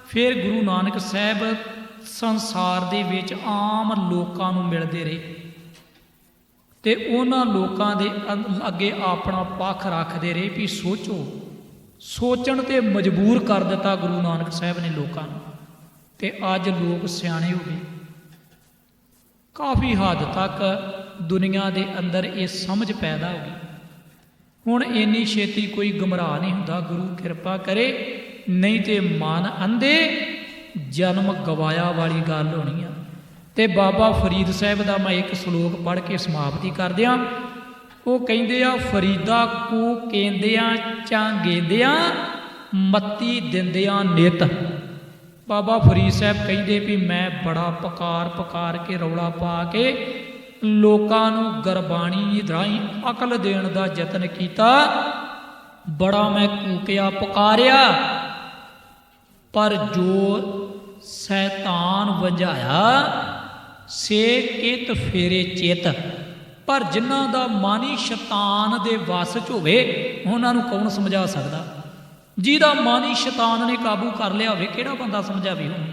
ਫਿਰ ਗੁਰੂ ਨਾਨਕ ਸਾਹਿਬ ਸੰਸਾਰ ਦੇ ਵਿੱਚ ਆਮ ਲੋਕਾਂ ਨੂੰ ਮਿਲਦੇ ਰਹੇ ਤੇ ਉਹਨਾਂ ਲੋਕਾਂ ਦੇ ਅੱਗੇ ਆਪਣਾ ਪੱਖ ਰੱਖਦੇ ਰਹੇ ਵੀ ਸੋਚੋ। ਸੋਚਣ ਤੇ ਮਜਬੂਰ ਕਰ ਦਿੱਤਾ ਗੁਰੂ ਨਾਨਕ ਸਾਹਿਬ ਨੇ ਲੋਕਾਂ ਨੂੰ, ਤੇ ਅੱਜ ਲੋਕ ਸਿਆਣੇ ਹੋ ਗਏ। ਕਾਫੀ ਹੱਦ ਤੱਕ ਦੁਨੀਆ ਦੇ ਅੰਦਰ ਇਹ ਸਮਝ ਪੈਦਾ ਹੋ ਗਈ। ਹੁਣ ਇੰਨੀ ਛੇਤੀ ਕੋਈ ਗੁੰਮਰਾਹ ਨਹੀਂ ਹੁੰਦਾ। ਗੁਰੂ ਕਿਰਪਾ ਕਰੇ नहीं तो मन अंधे जन्म गवाया वाली गल होनी आ। तो बाबा फरीद साहब का मैं एक सलोक पढ़ के समाप्ति कर दिया। वो कहते आ, फरीदा को कहंदियां झांगेंदियां मत्ती दिंदियां नित। बाबा फरीद साहब कहते भी मैं बड़ा पकार पकार के रौला पा के लोकां नूं गुरबाणी राहीं अकल देण दा यतन कीता, बड़ा मैं कूकिया पुकारिया, पर जो शैतान वंजाया से कित फेरे चित। पर जिन्हां दा मन ही शैतान दे वस च होवे उन्हां नूं कौन समझा सकदा। जिहदा मन ही शैतान ने काबू कर लिया होवे किहड़ा बंदा समझावे। हुण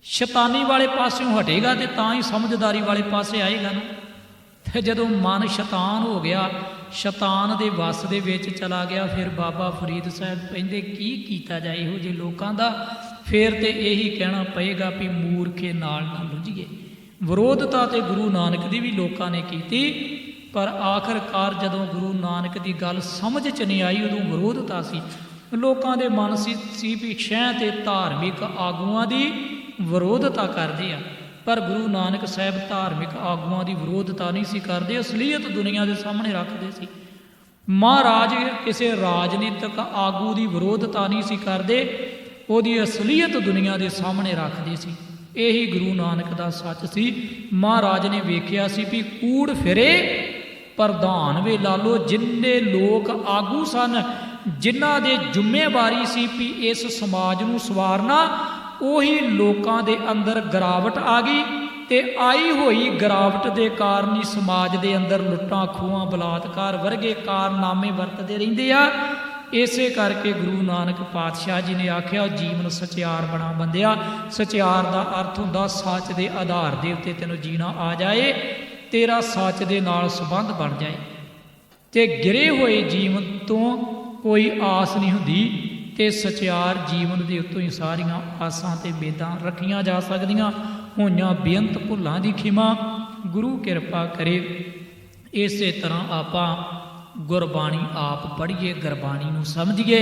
शैतानी वाले पासों हटेगा तो तां ही समझदारी वाले पासे आएगा ना। तो जदों मन शैतान हो गया, शैतान दे वस दे विच चला गया, फिर बाबा फरीद साहब कहंदे की कीता जाए इहो जे लोकां दा। फिर तो यही कहना पएगा भी मूर्खे नाल ना लुझीए। विरोधता तो गुरु नानक की भी लोगों ने की, पर आखिरकार जदों गुरु नानक की गल समझ च नहीं आई उदों विरोधता सी। लोगों के मन सी भी शह ते धार्मिक आगुआं की विरोधता करते हैं, पर गुरु नानक साहब धार्मिक आगुआं की विरोधता नहीं सी करते, असलीयत दुनिया के सामने रखते सी। महाराज किसी राजनीतिक आगू की विरोधता नहीं सी करते, ਉਹਦੀ असलीयत दुनिया के सामने रखते सी। यही गुरु नानक का सच सी। महाराज ने वेख्या सी भी कूड़ फिरे प्रधान वे लालो, जिन्ने लोग आगू सन जिन्हां दे जिम्मेवारी सी भी इस समाज नूं सवारना, उही लोकां दे अंदर गिरावट आ गई। ते आई हुई गिरावट के कारण ही समाज के अंदर लुट्टां खूहां बलात्कार वर्गे कारनामे वरतदे रहिंदे आ। इसे करके गुरु नानक पातशाह जी ने आख्या जीवन सचियार बना बंदिया। सचियार का अर्थ हुंदा सच के आधार के उत्ते तैनूं जीना आ जाए, तेरा सच के नाल संबंध बन जाए। ते गिरे हुए जीवन तो कोई आस नहीं हुंदी, ते सचियार जीवन के उत्तों ही सारियां आसां ते बेदां रखियां जा सकदियां। होइयां बेअंत भुल्लां दी खिमा गुरु किरपा करे। इस तरह आपां गुरबाणी आप पढ़िए, गुरबाणी नूं समझिए,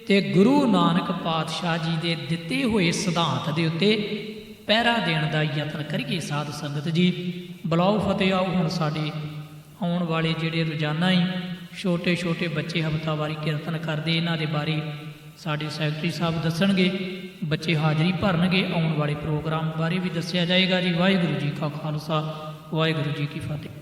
ते गुरु नानक पातशाह जी के दिते हुए सिद्धांत के उत्ते पहरा देने का यत्न करिए। साध संगत जी बुलाओ फतेह। आओ हुण साडे आउण वाले जिहड़े रोजाना ही छोटे छोटे बच्चे हफ्तावारी कीर्तन करते, इन्हां दे बारे साडे सैकटरी साहब दसणगे, बच्चे हाज़री भरनगे, आउण वाले प्रोग्राम बारे भी दस्सिया जाएगा जी। वाहिगुरू जी का खालसा, वाहिगुरू जी की फतेह।